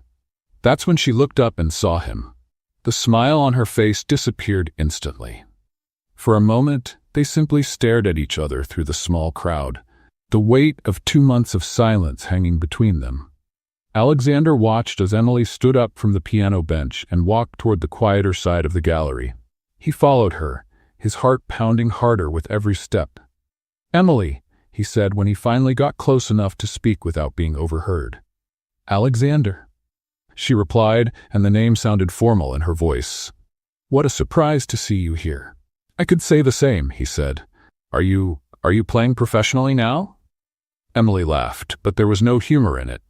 [SPEAKER 1] That's when she looked up and saw him. The smile on her face disappeared instantly. For a moment, they simply stared at each other through the small crowd, the weight of 2 months of silence hanging between them. Alexander watched as Emily stood up from the piano bench and walked toward the quieter side of the gallery. He followed her, his heart pounding harder with every step. "Emily," he said when he finally got close enough to speak without being overheard. "Alexander," she replied, and the name sounded formal in her voice. "What a surprise to see you here." "I could say the same," he said. Are you playing professionally now?" Emily laughed, but there was no humor in it.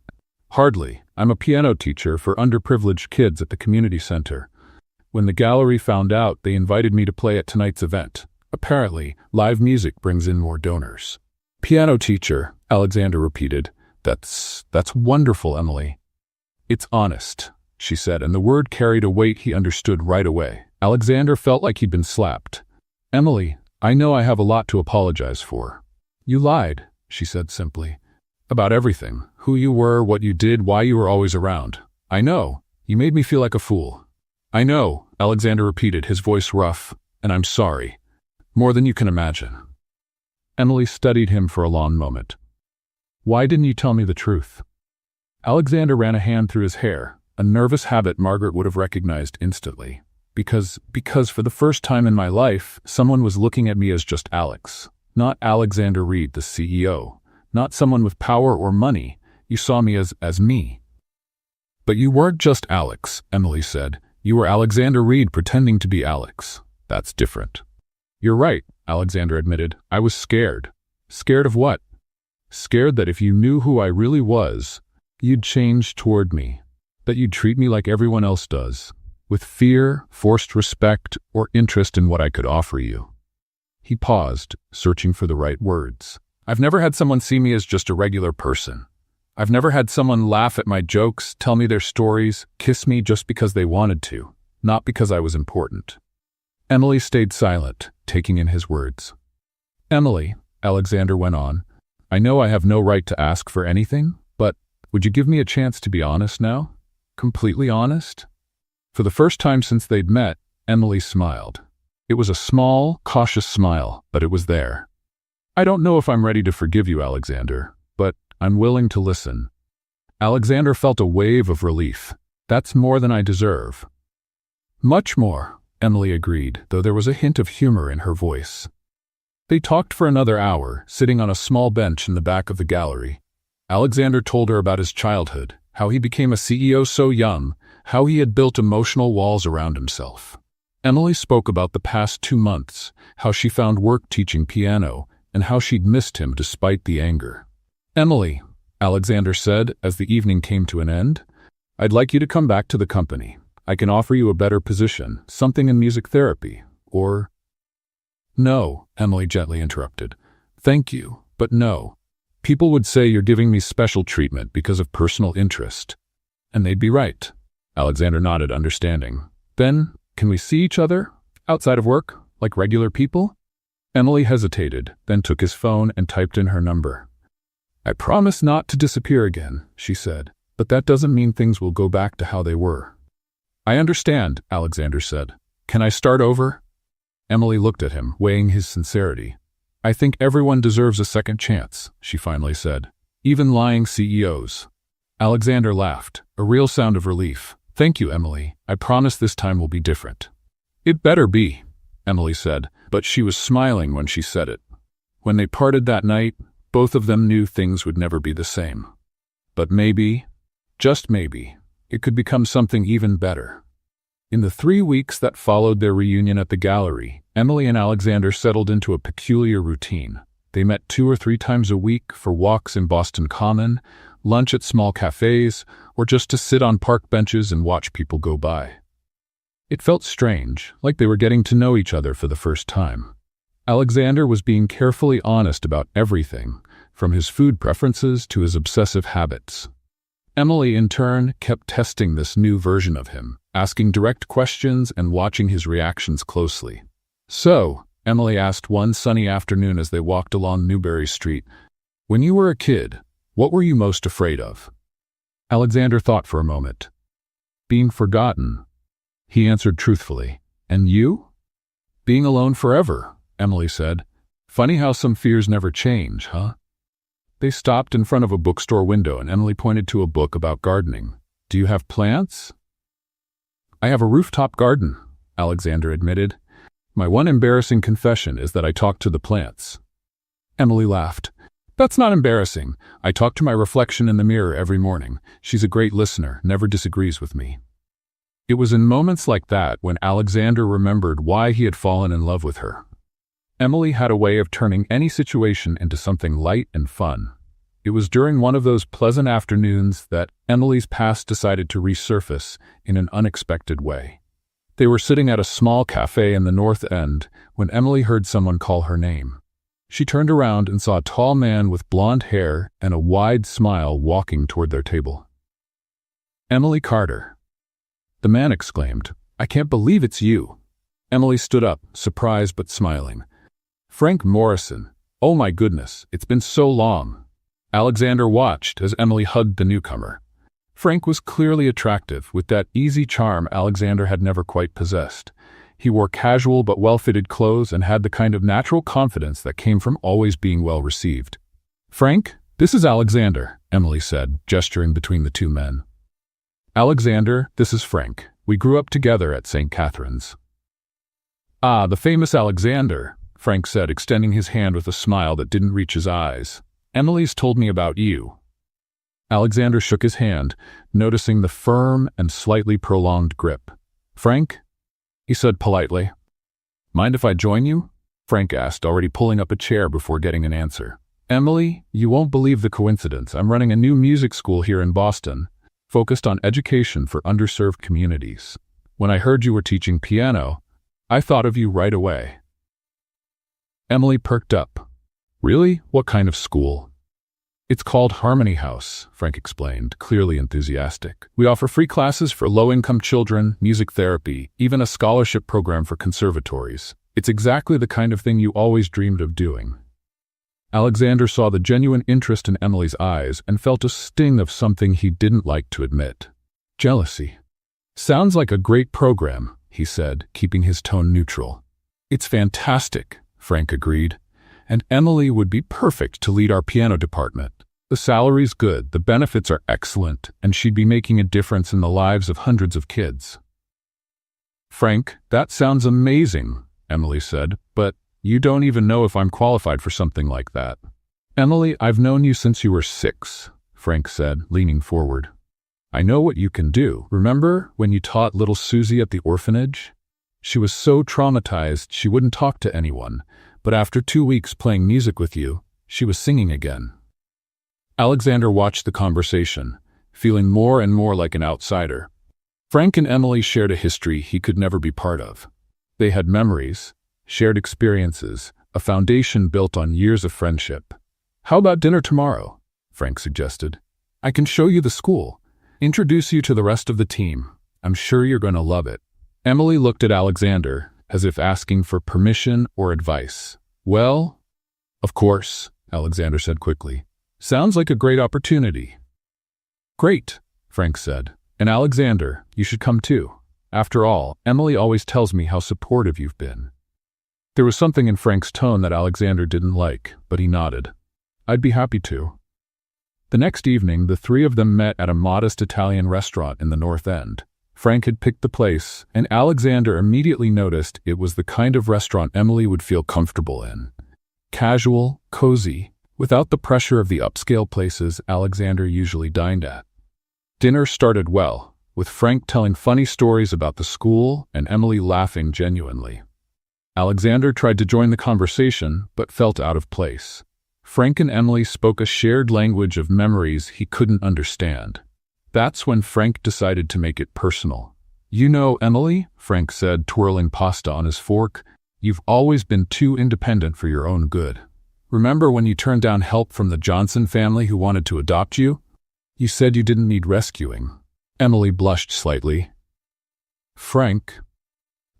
[SPEAKER 1] "Hardly. I'm a piano teacher for underprivileged kids at the community center. When the gallery found out, they invited me to play at tonight's event. Apparently, live music brings in more donors." "Piano teacher," Alexander repeated. That's wonderful, Emily." "It's honest," she said, and the word carried a weight he understood right away. Alexander felt like he'd been slapped. "Emily, I know I have a lot to apologize for." "You lied," she said simply. "About everything. Who you were, what you did, why you were always around. I know. You made me feel like a fool." "I know," Alexander repeated, his voice rough, "and I'm sorry. More than you can imagine." Emily studied him for a long moment. "Why didn't you tell me the truth?" Alexander ran a hand through his hair, a nervous habit Margaret would have recognized instantly. Because for the first time in my life, someone was looking at me as just Alex. Not Alexander Reed, the CEO. Not someone with power or money. You saw me as me. "But you weren't just Alex," Emily said. "You were Alexander Reed pretending to be Alex. That's different." "You're right," Alexander admitted. "I was scared." "Scared of what?" "Scared that if you knew who I really was, you'd change toward me. That you'd treat me like everyone else does. With fear, forced respect, or interest in what I could offer you." He paused, searching for the right words. "I've never had someone see me as just a regular person. I've never had someone laugh at my jokes, tell me their stories, kiss me just because they wanted to, not because I was important." Emily stayed silent, taking in his words. "Emily," Alexander went on, "I know I have no right to ask for anything, but would you give me a chance to be honest now? Completely honest?" For the first time since they'd met, Emily smiled. It was a small, cautious smile, but it was there. "I don't know if I'm ready to forgive you, Alexander, but I'm willing to listen." Alexander felt a wave of relief. "That's more than I deserve." "Much more," Emily agreed, though there was a hint of humor in her voice. They talked for another hour, sitting on a small bench in the back of the gallery. Alexander told her about his childhood, how he became a CEO so young, how he had built emotional walls around himself. Emily spoke about the past 2 months, how she found work teaching piano, and how she'd missed him despite the anger. "Emily," Alexander said as the evening came to an end, "I'd like you to come back to the company. I can offer you a better position, something in music therapy, or—" "No," Emily gently interrupted. "Thank you, but no. People would say you're giving me special treatment because of personal interest. And they'd be right." Alexander nodded, understanding. "Then, can we see each other? Outside of work? Like regular people?" Emily hesitated, then took his phone and typed in her number. "I promise not to disappear again," she said, "but that doesn't mean things will go back to how they were." "I understand," Alexander said. "Can I start over?" Emily looked at him, weighing his sincerity. "I think everyone deserves a second chance," she finally said. even lying CEOs. Alexander laughed, a real sound of relief. Thank you, Emily. I promise this time will be different. It better be, Emily said, but she was smiling when she said it. When they parted that night, both of them knew things would never be the same. But maybe, just maybe, it could become something even better. In the 3 weeks that followed their reunion at the gallery, Emily and Alexander settled into a peculiar routine. They met 2 or 3 times a week for walks in Boston Common, lunch at small cafes, or just to sit on park benches and watch people go by. It felt strange, like they were getting to know each other for the first time. Alexander was being carefully honest about everything, from his food preferences to his obsessive habits. Emily, in turn, kept testing this new version of him, asking direct questions and watching his reactions closely. So, Emily asked one sunny afternoon as they walked along Newbury Street, "When you were a kid, what were you most afraid of?" Alexander thought for a moment. "Being forgotten," he answered truthfully. "And you?" "Being alone forever," Emily said. "Funny how some fears never change, huh?" They stopped in front of a bookstore window and Emily pointed to a book about gardening. "Do you have plants?" "I have a rooftop garden," Alexander admitted. "My one embarrassing confession is that I talk to the plants." Emily laughed. "That's not embarrassing. I talk to my reflection in the mirror every morning. She's a great listener, never disagrees with me." It was in moments like that when Alexander remembered why he had fallen in love with her. Emily had a way of turning any situation into something light and fun. It was during one of those pleasant afternoons that Emily's past decided to resurface in an unexpected way. They were sitting at a small cafe in the North End when Emily heard someone call her name. She turned around and saw a tall man with blonde hair and a wide smile walking toward their table. "Emily Carter." The man exclaimed, "I can't believe it's you." Emily stood up, surprised but smiling. "Frank Morrison. Oh my goodness, it's been so long." Alexander watched as Emily hugged the newcomer. Frank was clearly attractive, with that easy charm Alexander had never quite possessed. He wore casual but well-fitted clothes and had the kind of natural confidence that came from always being well-received. "Frank, this is Alexander," Emily said, gesturing between the two men. "Alexander, this is Frank. We grew up together at St. Catherine's." "Ah, the famous Alexander," Frank said, extending his hand with a smile that didn't reach his eyes. "Emily's told me about you." Alexander shook his hand, noticing the firm and slightly prolonged grip. "Frank?" he said politely. "Mind if I join you?" Frank asked, already pulling up a chair before getting an answer. "Emily, you won't believe the coincidence. I'm running a new music school here in Boston, focused on education for underserved communities. When I heard you were teaching piano, I thought of you right away." Emily perked up. "Really? What kind of school?" "It's called Harmony House," Frank explained, clearly enthusiastic. "We offer free classes for low-income children, music therapy, even a scholarship program for conservatories. It's exactly the kind of thing you always dreamed of doing." Alexander saw the genuine interest in Emily's eyes and felt a sting of something he didn't like to admit. Jealousy. "Sounds like a great program," he said, keeping his tone neutral. "It's fantastic," Frank agreed. "And Emily would be perfect to lead our piano department. The salary's good, the benefits are excellent, and she'd be making a difference in the lives of hundreds of kids." "Frank, that sounds amazing," Emily said, "but you don't even know if I'm qualified for something like that." "Emily, I've known you since you were 6, Frank said, leaning forward. "I know what you can do. Remember when you taught little Susie at the orphanage? She was so traumatized she wouldn't talk to anyone. But after 2 weeks playing music with you, she was singing again." Alexander watched the conversation, feeling more and more like an outsider. Frank and Emily shared a history he could never be part of. They had memories, shared experiences, a foundation built on years of friendship. "How about dinner tomorrow?" Frank suggested. "I can show you the school, introduce you to the rest of the team. I'm sure you're going to love it." Emily looked at Alexander, as if asking for permission or advice. "Well, of course," Alexander said quickly. "Sounds like a great opportunity." "Great," Frank said. "And Alexander, you should come too. After all, Emily always tells me how supportive you've been." There was something in Frank's tone that Alexander didn't like, but he nodded. "I'd be happy to." The next evening, the three of them met at a modest Italian restaurant in the North End. Frank had picked the place, and Alexander immediately noticed it was the kind of restaurant Emily would feel comfortable in. Casual, cozy, without the pressure of the upscale places Alexander usually dined at. Dinner started well, with Frank telling funny stories about the school and Emily laughing genuinely. Alexander tried to join the conversation, but felt out of place. Frank and Emily spoke a shared language of memories he couldn't understand. That's when Frank decided to make it personal. "You know, Emily," Frank said, twirling pasta on his fork, "you've always been too independent for your own good. Remember when you turned down help from the Johnson family who wanted to adopt you? You said you didn't need rescuing." Emily blushed slightly. "Frank,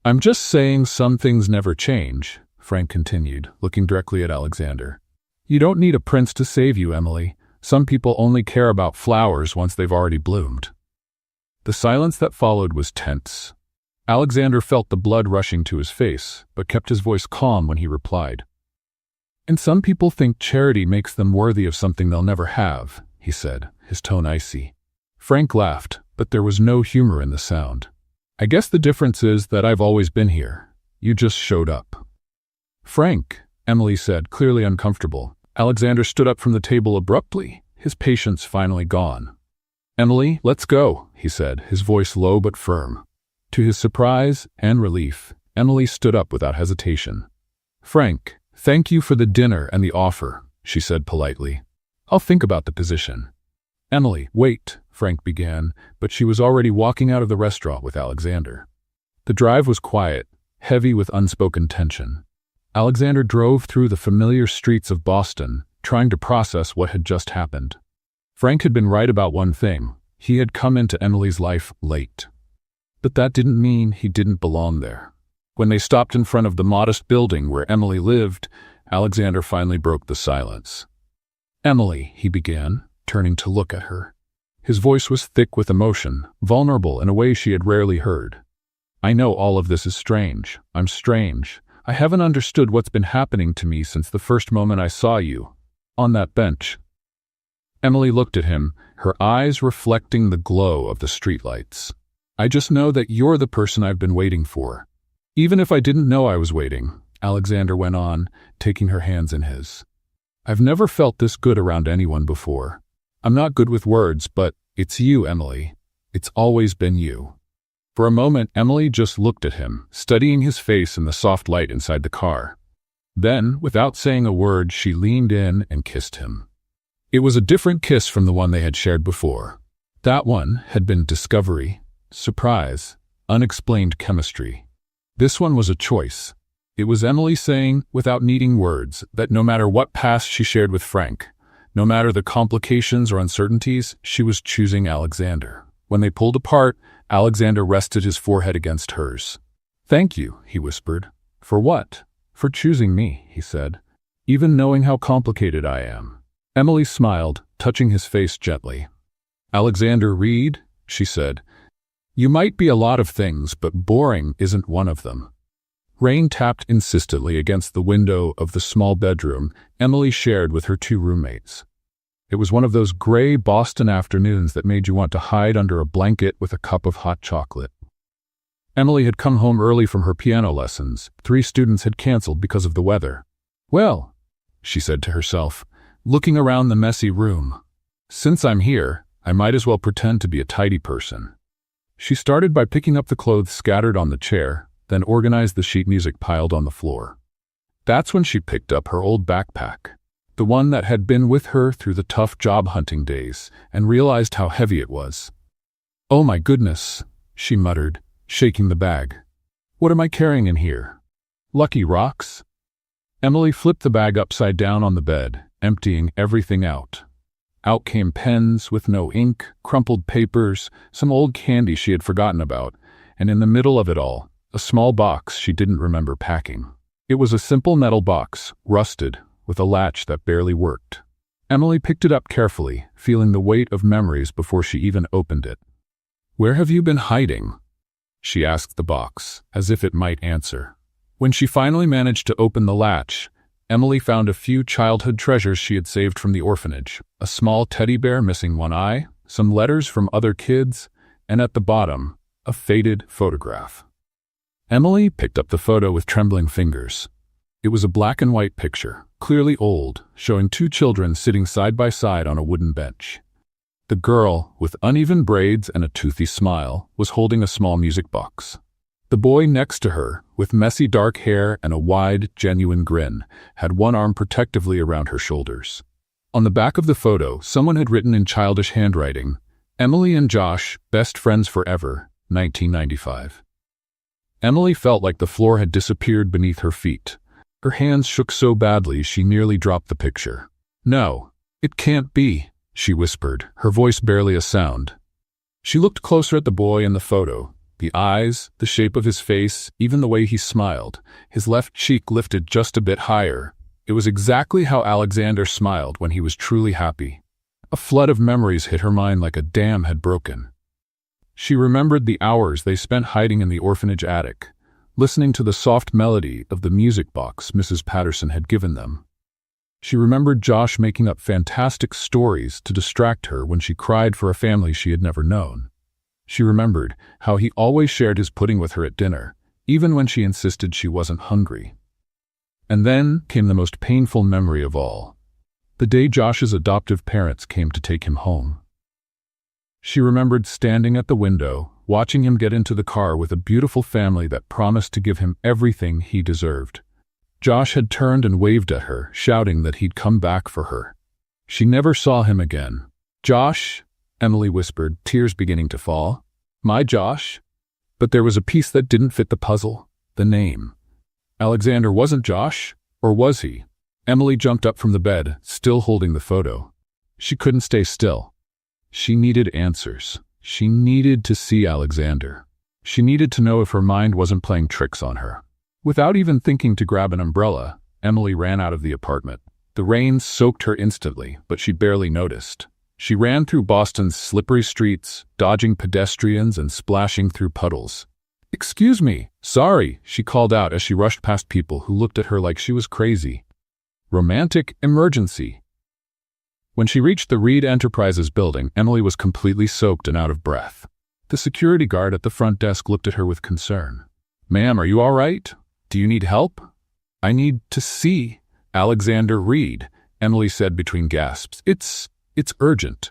[SPEAKER 1] I'm just saying some things never change," Frank continued, looking directly at Alexander. "You don't need a prince to save you, Emily. Some people only care about flowers once they've already bloomed." The silence that followed was tense. Alexander felt the blood rushing to his face, but kept his voice calm when he replied. "And some people think charity makes them worthy of something they'll never have," he said, his tone icy. Frank laughed, but there was no humor in the sound. "I guess the difference is that I've always been here. You just showed up." "Frank," Emily said, clearly uncomfortable. Alexander stood up from the table abruptly, his patience finally gone. "Emily, let's go," he said, his voice low but firm. To his surprise and relief, Emily stood up without hesitation. "Frank, thank you for the dinner and the offer," she said politely. "I'll think about the position." "Emily, wait," Frank began, but she was already walking out of the restaurant with Alexander. The drive was quiet, heavy with unspoken tension. Alexander drove through the familiar streets of Boston, trying to process what had just happened. Frank had been right about one thing. He had come into Emily's life late. But that didn't mean he didn't belong there. When they stopped in front of the modest building where Emily lived, Alexander finally broke the silence. "Emily," he began, turning to look at her. His voice was thick with emotion, vulnerable in a way she had rarely heard. "I know all of this is strange. I'm strange. I haven't understood what's been happening to me since the first moment I saw you. On that bench." Emily looked at him, her eyes reflecting the glow of the streetlights. "I just know that you're the person I've been waiting for." "Even if I didn't know I was waiting," Alexander went on, taking her hands in his. "I've never felt this good around anyone before. I'm not good with words, but it's you, Emily. It's always been you." For a moment, Emily just looked at him, studying his face in the soft light inside the car. Then, without saying a word, she leaned in and kissed him. It was a different kiss from the one they had shared before. That one had been discovery, surprise, unexplained chemistry. This one was a choice. It was Emily saying, without needing words, that no matter what past she shared with Frank, no matter the complications or uncertainties, she was choosing Alexander. When they pulled apart, Alexander rested his forehead against hers. "Thank you," he whispered. "For what?" "For choosing me," he said, "even knowing how complicated I am." Emily smiled, touching his face gently. "Alexander Reed," she said, "you might be a lot of things, but boring isn't one of them." Rain tapped insistently against the window of the small bedroom Emily shared with her two roommates. It was one of those gray Boston afternoons that made you want to hide under a blanket with a cup of hot chocolate. Emily had come home early from her piano lessons. 3 students had canceled because of the weather. "Well," she said to herself, looking around the messy room, "since I'm here, I might as well pretend to be a tidy person." She started by picking up the clothes scattered on the chair, then organized the sheet music piled on the floor. That's when she picked up her old backpack, the one that had been with her through the tough job hunting days, and realized how heavy it was. "Oh my goodness," she muttered, shaking the bag. "What am I carrying in here? Lucky rocks?" Emily flipped the bag upside down on the bed, emptying everything out. Out came pens with no ink, crumpled papers, some old candy she had forgotten about, and in the middle of it all, a small box she didn't remember packing. It was a simple metal box, rusted, with a latch that barely worked. Emily picked it up carefully, feeling the weight of memories before she even opened it. "Where have you been hiding?" she asked the box, as if it might answer. When she finally managed to open the latch, Emily found a few childhood treasures she had saved from the orphanage: a small teddy bear missing one eye, some letters from other kids, and at the bottom, a faded photograph. Emily picked up the photo with trembling fingers. It was a black and white picture, clearly old, showing two children sitting side by side on a wooden bench. The girl, with uneven braids and a toothy smile, was holding a small music box. The boy next to her, with messy dark hair and a wide, genuine grin, had one arm protectively around her shoulders. On the back of the photo, someone had written in childish handwriting, "Emily and Josh, best friends forever, 1995. Emily felt like the floor had disappeared beneath her feet. Her hands shook so badly she nearly dropped the picture. "No, it can't be," she whispered, her voice barely a sound. She looked closer at the boy in the photo. The eyes, the shape of his face, even the way he smiled. His left cheek lifted just a bit higher. It was exactly how Alexander smiled when he was truly happy. A flood of memories hit her mind like a dam had broken. She remembered the hours they spent hiding in the orphanage attic, listening to the soft melody of the music box Mrs. Patterson had given them. She remembered Josh making up fantastic stories to distract her when she cried for a family she had never known. She remembered how he always shared his pudding with her at dinner, even when she insisted she wasn't hungry. And then came the most painful memory of all: the day Josh's adoptive parents came to take him home. She remembered standing at the window, watching him get into the car with a beautiful family that promised to give him everything he deserved. Josh had turned and waved at her, shouting that he'd come back for her. She never saw him again. "Josh," Emily whispered, tears beginning to fall. "My Josh?" But there was a piece that didn't fit the puzzle: the name. Alexander wasn't Josh, or was he? Emily jumped up from the bed, still holding the photo. She couldn't stay still. She needed answers. She needed to see Alexander. She needed to know if her mind wasn't playing tricks on her. Without even thinking to grab an umbrella, Emily ran out of the apartment. The rain soaked her instantly, but she barely noticed. She ran through Boston's slippery streets, dodging pedestrians and splashing through puddles. "Excuse me, sorry," she called out as she rushed past people who looked at her like she was crazy. Romantic emergency. When she reached the Reed Enterprises building, Emily was completely soaked and out of breath. The security guard at the front desk looked at her with concern. "Ma'am, are you all right? Do you need help?" "I need to see Alexander Reed," Emily said between gasps. It's urgent."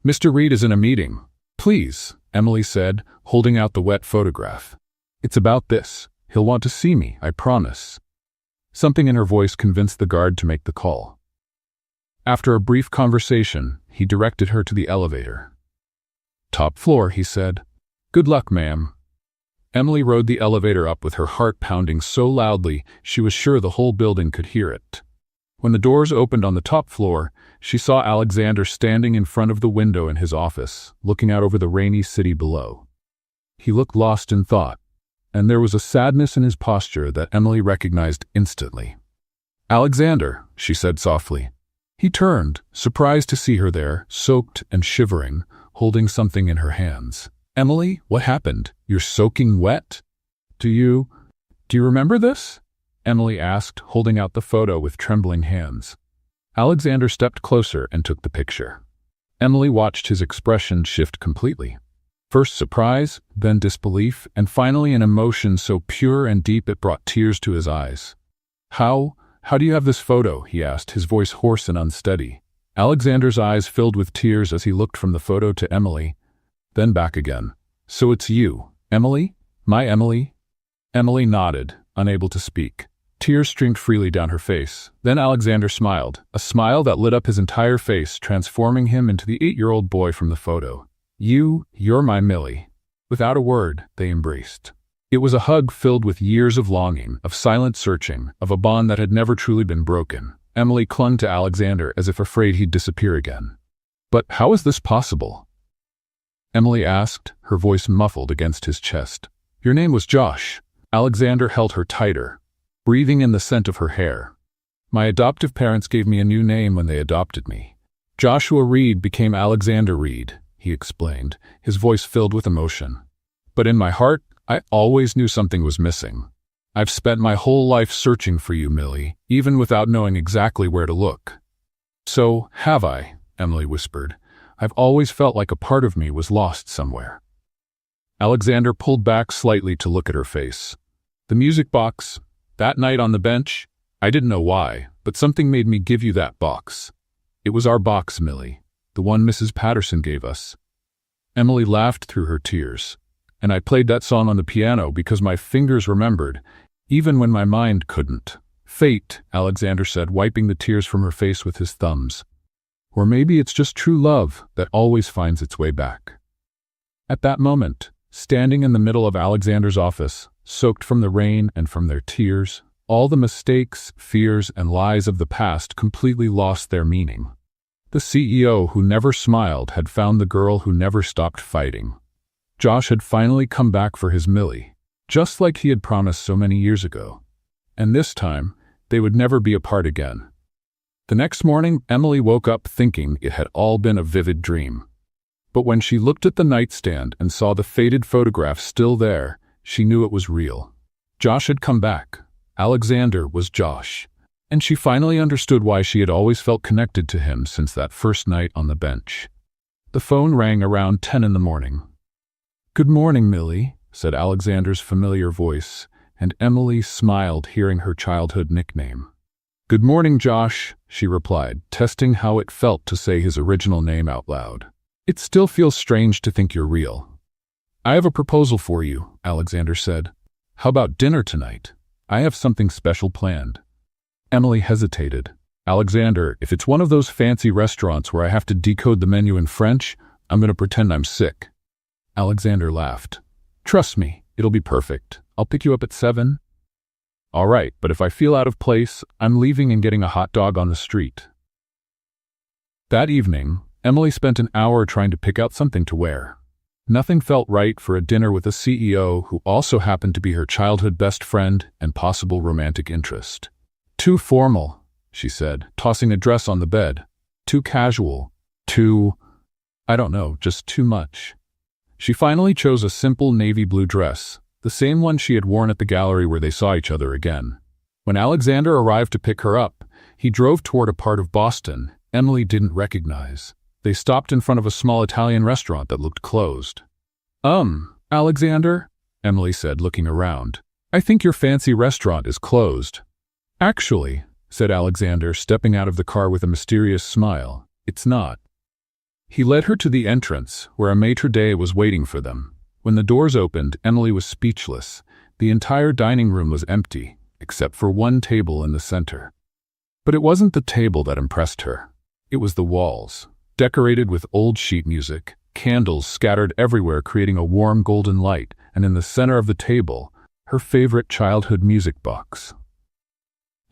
[SPEAKER 1] "Mr. Reed is in a meeting. Please," Emily said, holding out the wet photograph. "It's about this. He'll want to see me, I promise." Something in her voice convinced the guard to make the call. After a brief conversation, he directed her to the elevator. "Top floor," he said. "Good luck, ma'am." Emily rode the elevator up with her heart pounding so loudly she was sure the whole building could hear it. When the doors opened on the top floor, she saw Alexander standing in front of the window in his office, looking out over the rainy city below. He looked lost in thought, and there was a sadness in his posture that Emily recognized instantly. "Alexander," she said softly. He turned, surprised to see her there, soaked and shivering, holding something in her hands. "Emily, what happened? You're soaking wet?" Do you remember this?" Emily asked, holding out the photo with trembling hands. Alexander stepped closer and took the picture. Emily watched his expression shift completely. First surprise, then disbelief, and finally an emotion so pure and deep it brought tears to his eyes. How do you have this photo?" he asked, his voice hoarse and unsteady. Alexander's eyes filled with tears as he looked from the photo to Emily, then back again. "So it's you, Emily? My Emily?" Emily nodded, unable to speak. Tears streamed freely down her face. Then Alexander smiled, a smile that lit up his entire face, transforming him into the 8-year-old boy from the photo. You're my Millie." Without a word, they embraced. It was a hug filled with years of longing, of silent searching, of a bond that had never truly been broken. Emily clung to Alexander as if afraid he'd disappear again. "But how is this possible?" Emily asked, her voice muffled against his chest. "Your name was Josh." Alexander held her tighter, breathing in the scent of her hair. "My adoptive parents gave me a new name when they adopted me. Joshua Reed became Alexander Reed," he explained, his voice filled with emotion. "But in my heart, I always knew something was missing. I've spent my whole life searching for you, Millie, even without knowing exactly where to look." "So, have I," Emily whispered. "I've always felt like a part of me was lost somewhere." Alexander pulled back slightly to look at her face. "The music box. That night on the bench. I didn't know why, but something made me give you that box. It was our box, Millie, the one Mrs. Patterson gave us." Emily laughed through her tears. "And I played that song on the piano because my fingers remembered, even when my mind couldn't." "Fate," Alexander said, wiping the tears from her face with his thumbs. "Or maybe it's just true love that always finds its way back." At that moment, standing in the middle of Alexander's office, soaked from the rain and from their tears, all the mistakes, fears, and lies of the past completely lost their meaning. The CEO who never smiled had found the girl who never stopped fighting. Josh had finally come back for his Millie, just like he had promised so many years ago. And this time, they would never be apart again. The next morning, Emily woke up thinking it had all been a vivid dream. But when she looked at the nightstand and saw the faded photograph still there, she knew it was real. Josh had come back. Alexander was Josh. And she finally understood why she had always felt connected to him since that first night on the bench. The phone rang around 10 in the morning. "Good morning, Millie," said Alexander's familiar voice, and Emily smiled hearing her childhood nickname. "Good morning, Josh," she replied, testing how it felt to say his original name out loud. "It still feels strange to think you're real." "I have a proposal for you," Alexander said. "How about dinner tonight? I have something special planned." Emily hesitated. "Alexander, if it's one of those fancy restaurants where I have to decode the menu in French, I'm going to pretend I'm sick." Alexander laughed. "Trust me, it'll be perfect. I'll pick you up at 7. "All right, but if I feel out of place, I'm leaving and getting a hot dog on the street." That evening, Emily spent an hour trying to pick out something to wear. Nothing felt right for a dinner with a CEO who also happened to be her childhood best friend and possible romantic interest. "Too formal," she said, tossing a dress on the bed. "Too casual. I don't know, just too much." She finally chose a simple navy blue dress, the same one she had worn at the gallery where they saw each other again. When Alexander arrived to pick her up, he drove toward a part of Boston Emily didn't recognize. They stopped in front of a small Italian restaurant that looked closed. Alexander," Emily said, looking around. "I think your fancy restaurant is closed." "Actually," said Alexander, stepping out of the car with a mysterious smile, "it's not." He led her to the entrance, where a maitre d' was waiting for them. When the doors opened, Emily was speechless. The entire dining room was empty, except for one table in the center. But it wasn't the table that impressed her. It was the walls, decorated with old sheet music, candles scattered everywhere creating a warm golden light, and in the center of the table, her favorite childhood music box.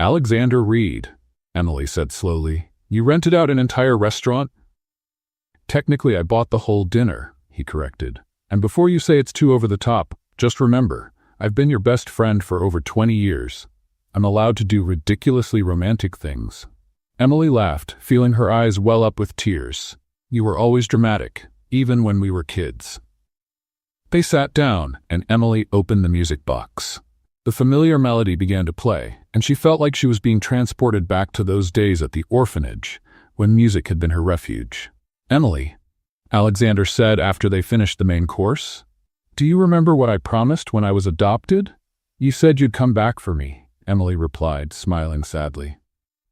[SPEAKER 1] "Alexander Reed," Emily said slowly. "You rented out an entire restaurant?" "Technically, I bought the whole dinner," he corrected. "And before you say it's too over the top, just remember, I've been your best friend for over 20 years. I'm allowed to do ridiculously romantic things." Emily laughed, feeling her eyes well up with tears. "You were always dramatic, even when we were kids." They sat down, and Emily opened the music box. The familiar melody began to play, and she felt like she was being transported back to those days at the orphanage, when music had been her refuge. "Emily," Alexander said after they finished the main course, "do you remember what I promised when I was adopted?" "You said you'd come back for me," Emily replied, smiling sadly.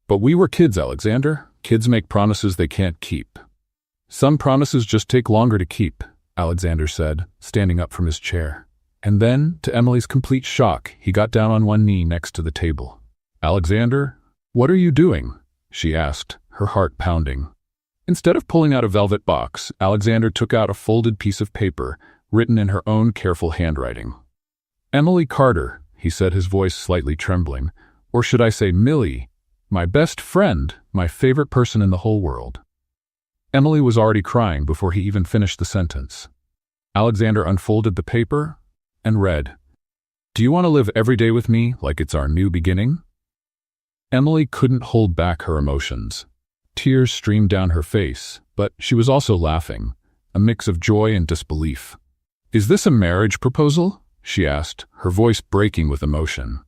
[SPEAKER 1] "But we were kids, Alexander. Kids make promises they can't keep." "Some promises just take longer to keep," Alexander said, standing up from his chair. And then, to Emily's complete shock, he got down on one knee next to the table. "Alexander, what are you doing?" she asked, her heart pounding. Instead of pulling out a velvet box, Alexander took out a folded piece of paper, written in her own careful handwriting. "Emily Carter," he said, his voice slightly trembling. "Or should I say Millie? My best friend, my favorite person in the whole world." Emily was already crying before he even finished the sentence. Alexander unfolded the paper and read, "Do you want to live every day with me like it's our new beginning?" Emily couldn't hold back her emotions. Tears streamed down her face, but she was also laughing, a mix of joy and disbelief. "Is this a marriage proposal?" she asked, her voice breaking with emotion.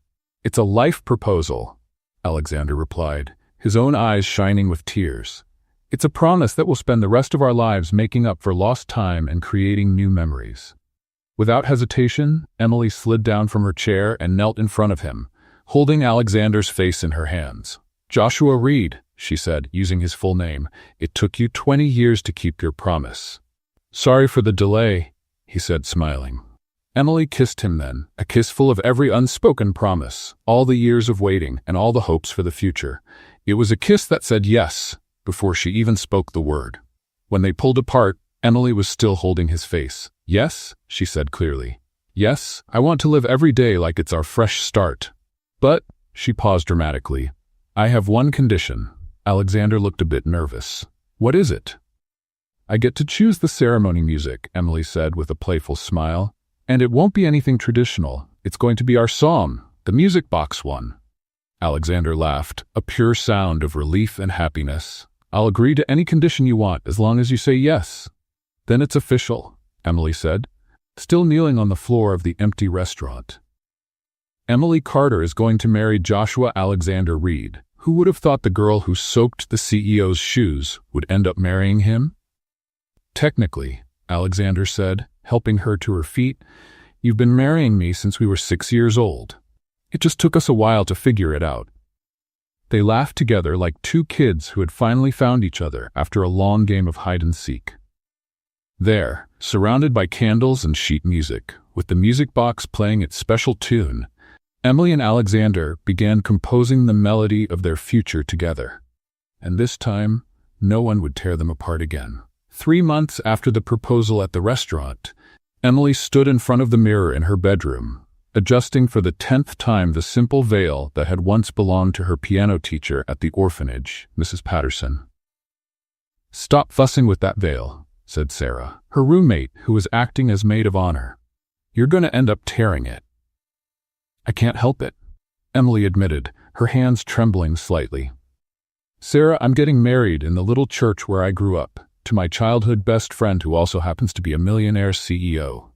[SPEAKER 1] "It's a life proposal," Alexander replied, his own eyes shining with tears. "It's a promise that we'll spend the rest of our lives making up for lost time and creating new memories." Without hesitation, Emily slid down from her chair and knelt in front of him, holding Alexander's face in her hands. "Joshua Reed," she said, using his full name, "it took you 20 years to keep your promise." "Sorry for the delay," he said, smiling. Emily kissed him then, a kiss full of every unspoken promise, all the years of waiting and all the hopes for the future. It was a kiss that said yes, before she even spoke the word. When they pulled apart, Emily was still holding his face. "Yes," she said clearly. "Yes, I want to live every day like it's our fresh start. But," she paused dramatically, "I have one condition." Alexander looked a bit nervous. "What is it?" "I get to choose the ceremony music," Emily said with a playful smile. "And it won't be anything traditional. It's going to be our psalm, the music box one." Alexander laughed, a pure sound of relief and happiness. "I'll agree to any condition you want as long as you say yes." "Then it's official," Emily said, still kneeling on the floor of the empty restaurant. Emily Carter is going to marry Joshua Alexander Reed. Who would have thought the girl who soaked the CEO's shoes would end up marrying him? "Technically," Alexander said, helping her to her feet, "you've been marrying me since we were 6 years old. It just took us a while to figure it out." They laughed together like two kids who had finally found each other after a long game of hide-and-seek. There, surrounded by candles and sheet music, with the music box playing its special tune, Emily and Alexander began composing the melody of their future together. And this time, no one would tear them apart again. 3 months after the proposal at the restaurant, Emily stood in front of the mirror in her bedroom, adjusting for the 10th time the simple veil that had once belonged to her piano teacher at the orphanage, Mrs. Patterson. "Stop fussing with that veil," said Sarah, her roommate, who was acting as maid of honor. "You're going to end up tearing it." "I can't help it," Emily admitted, her hands trembling slightly. "Sarah, I'm getting married in the little church where I grew up, to my childhood best friend who also happens to be a millionaire CEO.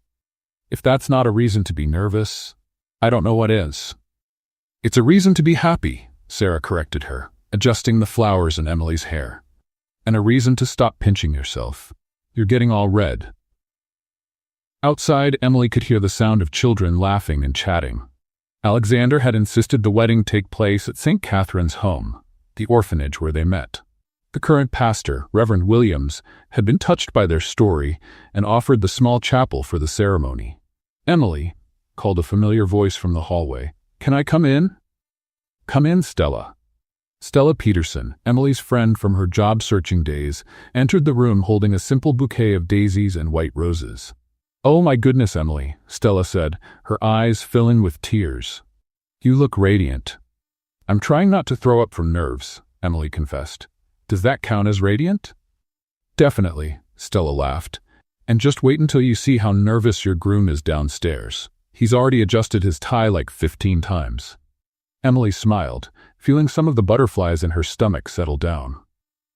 [SPEAKER 1] If that's not a reason to be nervous, I don't know what is." "It's a reason to be happy," Sarah corrected her, adjusting the flowers in Emily's hair. "And a reason to stop pinching yourself. You're getting all red." Outside, Emily could hear the sound of children laughing and chatting. Alexander had insisted the wedding take place at St. Catherine's home, the orphanage where they met. The current pastor, Reverend Williams, had been touched by their story and offered the small chapel for the ceremony. "Emily," called a familiar voice from the hallway. "Can I come in?" "Come in, Stella." Stella Peterson, Emily's friend from her job-searching days, entered the room holding a simple bouquet of daisies and white roses. "Oh my goodness, Emily," Stella said, her eyes filling with tears. "You look radiant." "I'm trying not to throw up from nerves," Emily confessed. "Does that count as radiant?" "Definitely," Stella laughed. "And just wait until you see how nervous your groom is downstairs. He's already adjusted his tie like 15 times. Emily smiled, feeling some of the butterflies in her stomach settle down.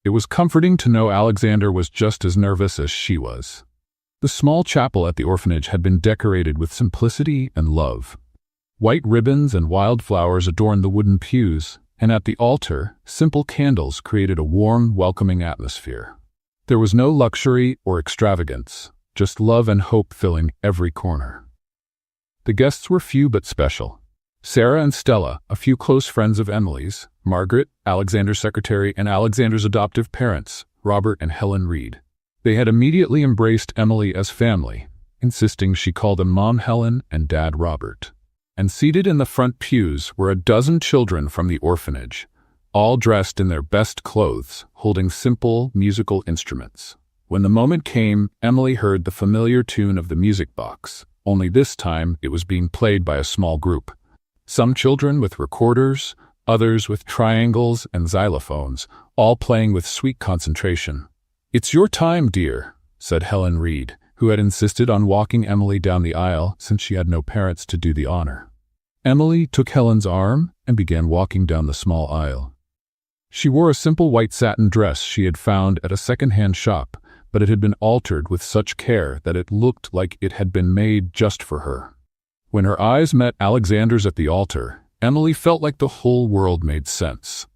[SPEAKER 1] It was comforting to know Alexander was just as nervous as she was. The small chapel at the orphanage had been decorated with simplicity and love. White ribbons and wildflowers adorned the wooden pews, and at the altar, simple candles created a warm, welcoming atmosphere. There was no luxury or extravagance, just love and hope filling every corner. The guests were few but special. Sarah and Stella, a few close friends of Emily's, Margaret, Alexander's secretary, and Alexander's adoptive parents, Robert and Helen Reed. They had immediately embraced Emily as family, insisting she call them Mom Helen and Dad Robert. And seated in the front pews were a dozen children from the orphanage, all dressed in their best clothes, holding simple musical instruments. When the moment came, Emily heard the familiar tune of the music box, only this time it was being played by a small group. Some children with recorders, others with triangles and xylophones, all playing with sweet concentration. "It's your time, dear," said Helen Reed, who had insisted on walking Emily down the aisle since she had no parents to do the honor. Emily took Helen's arm and began walking down the small aisle. She wore a simple white satin dress she had found at a second-hand shop, but it had been altered with such care that it looked like it had been made just for her. When her eyes met Alexander's at the altar, Emily felt like the whole world made sense.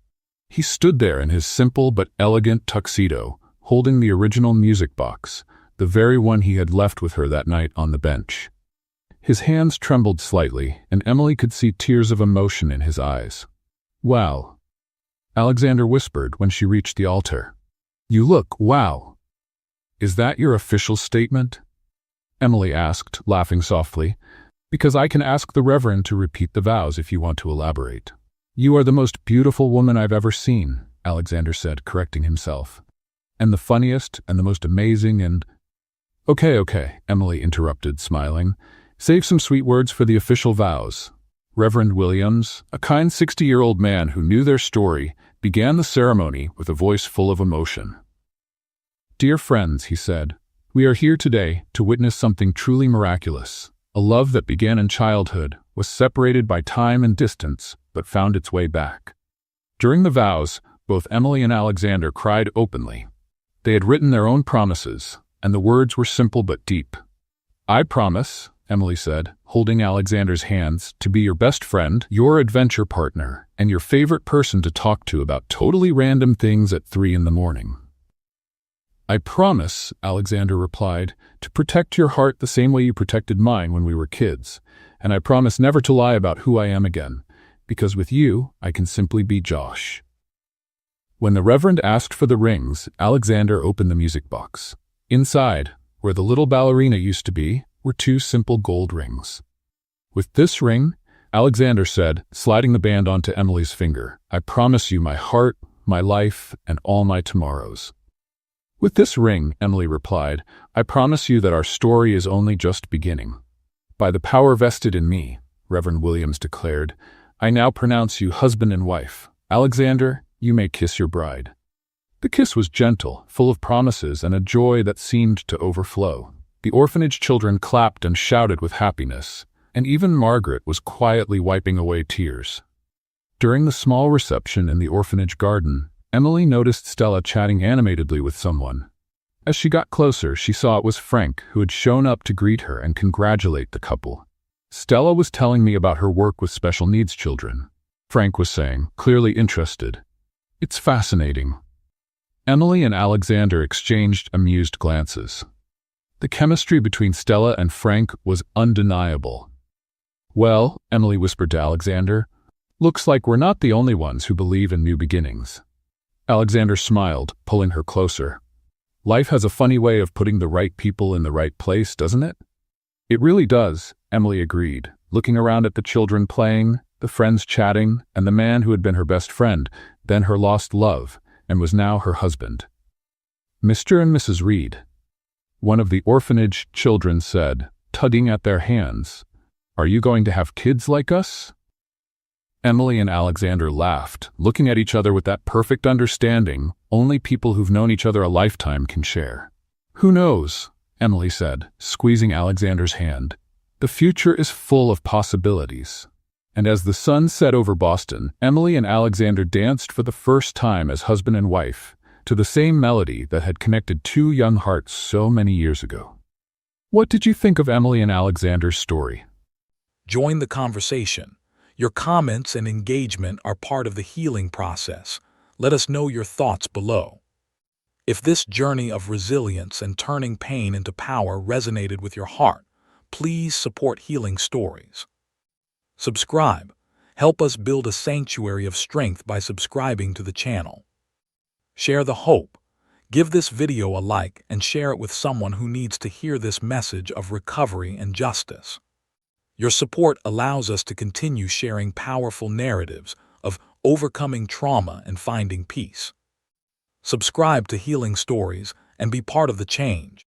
[SPEAKER 1] He stood there in his simple but elegant tuxedo, holding the original music box, the very one he had left with her that night on the bench. His hands trembled slightly, and Emily could see tears of emotion in his eyes. "Wow," Alexander whispered when she reached the altar. "You look wow. Is that your official statement?" Emily asked, laughing softly. "Because I can ask the Reverend to repeat the vows if you want to elaborate." "You are the most beautiful woman I've ever seen," Alexander said, correcting himself. "And the funniest, and the most amazing, and—" Okay, Emily interrupted, smiling. "Save some sweet words for the official vows." Reverend Williams, a kind 60-year-old man who knew their story, began the ceremony with a voice full of emotion. "Dear friends," he said, "we are here today to witness something truly miraculous. A love that began in childhood, was separated by time and distance, but found its way back." During the vows, both Emily and Alexander cried openly. They had written their own promises, and the words were simple but deep. "I promise," Emily said, holding Alexander's hands, "to be your best friend, your adventure partner, and your favorite person to talk to about totally random things at 3 in the morning." "I promise," Alexander replied, "to protect your heart the same way you protected mine when we were kids, and I promise never to lie about who I am again, because with you, I can simply be Josh." When the Reverend asked for the rings, Alexander opened the music box. Inside, where the little ballerina used to be, were 2 simple gold rings. "With this ring," Alexander said, sliding the band onto Emily's finger, "I promise you my heart, my life, and all my tomorrows." "With this ring," Emily replied, "I promise you that our story is only just beginning." "By the power vested in me," Reverend Williams declared, "I now pronounce you husband and wife. Alexander, you may kiss your bride." The kiss was gentle, full of promises and a joy that seemed to overflow. The orphanage children clapped and shouted with happiness, and even Margaret was quietly wiping away tears. During the small reception in the orphanage garden, Emily noticed Stella chatting animatedly with someone. As she got closer, she saw it was Frank, who had shown up to greet her and congratulate the couple. "Stella was telling me about her work with special needs children," Frank was saying, clearly interested. "It's fascinating." Emily and Alexander exchanged amused glances. The chemistry between Stella and Frank was undeniable. "Well," Emily whispered to Alexander, "looks like we're not the only ones who believe in new beginnings." Alexander smiled, pulling her closer. "Life has a funny way of putting the right people in the right place, doesn't it?" "It really does," Emily agreed, looking around at the children playing, the friends chatting, and the man who had been her best friend, then her lost love, and was now her husband. "Mr. and Mrs. Reed," one of the orphanage children said, tugging at their hands, "are you going to have kids like us?" Emily and Alexander laughed, looking at each other with that perfect understanding only people who've known each other a lifetime can share. "Who knows?" Emily said, squeezing Alexander's hand. "The future is full of possibilities." And as the sun set over Boston, Emily and Alexander danced for the first time as husband and wife, to the same melody that had connected 2 young hearts so many years ago. What did you think of Emily and Alexander's story?
[SPEAKER 2] Join the conversation. Your comments and engagement are part of the healing process. Let us know your thoughts below. If this journey of resilience and turning pain into power resonated with your heart, please support Healing Stories. Subscribe. Help us build a sanctuary of strength by subscribing to the channel. Share the hope. Give this video a like and share it with someone who needs to hear this message of recovery and justice. Your support allows us to continue sharing powerful narratives of overcoming trauma and finding peace. Subscribe to Healing Stories and be part of the change.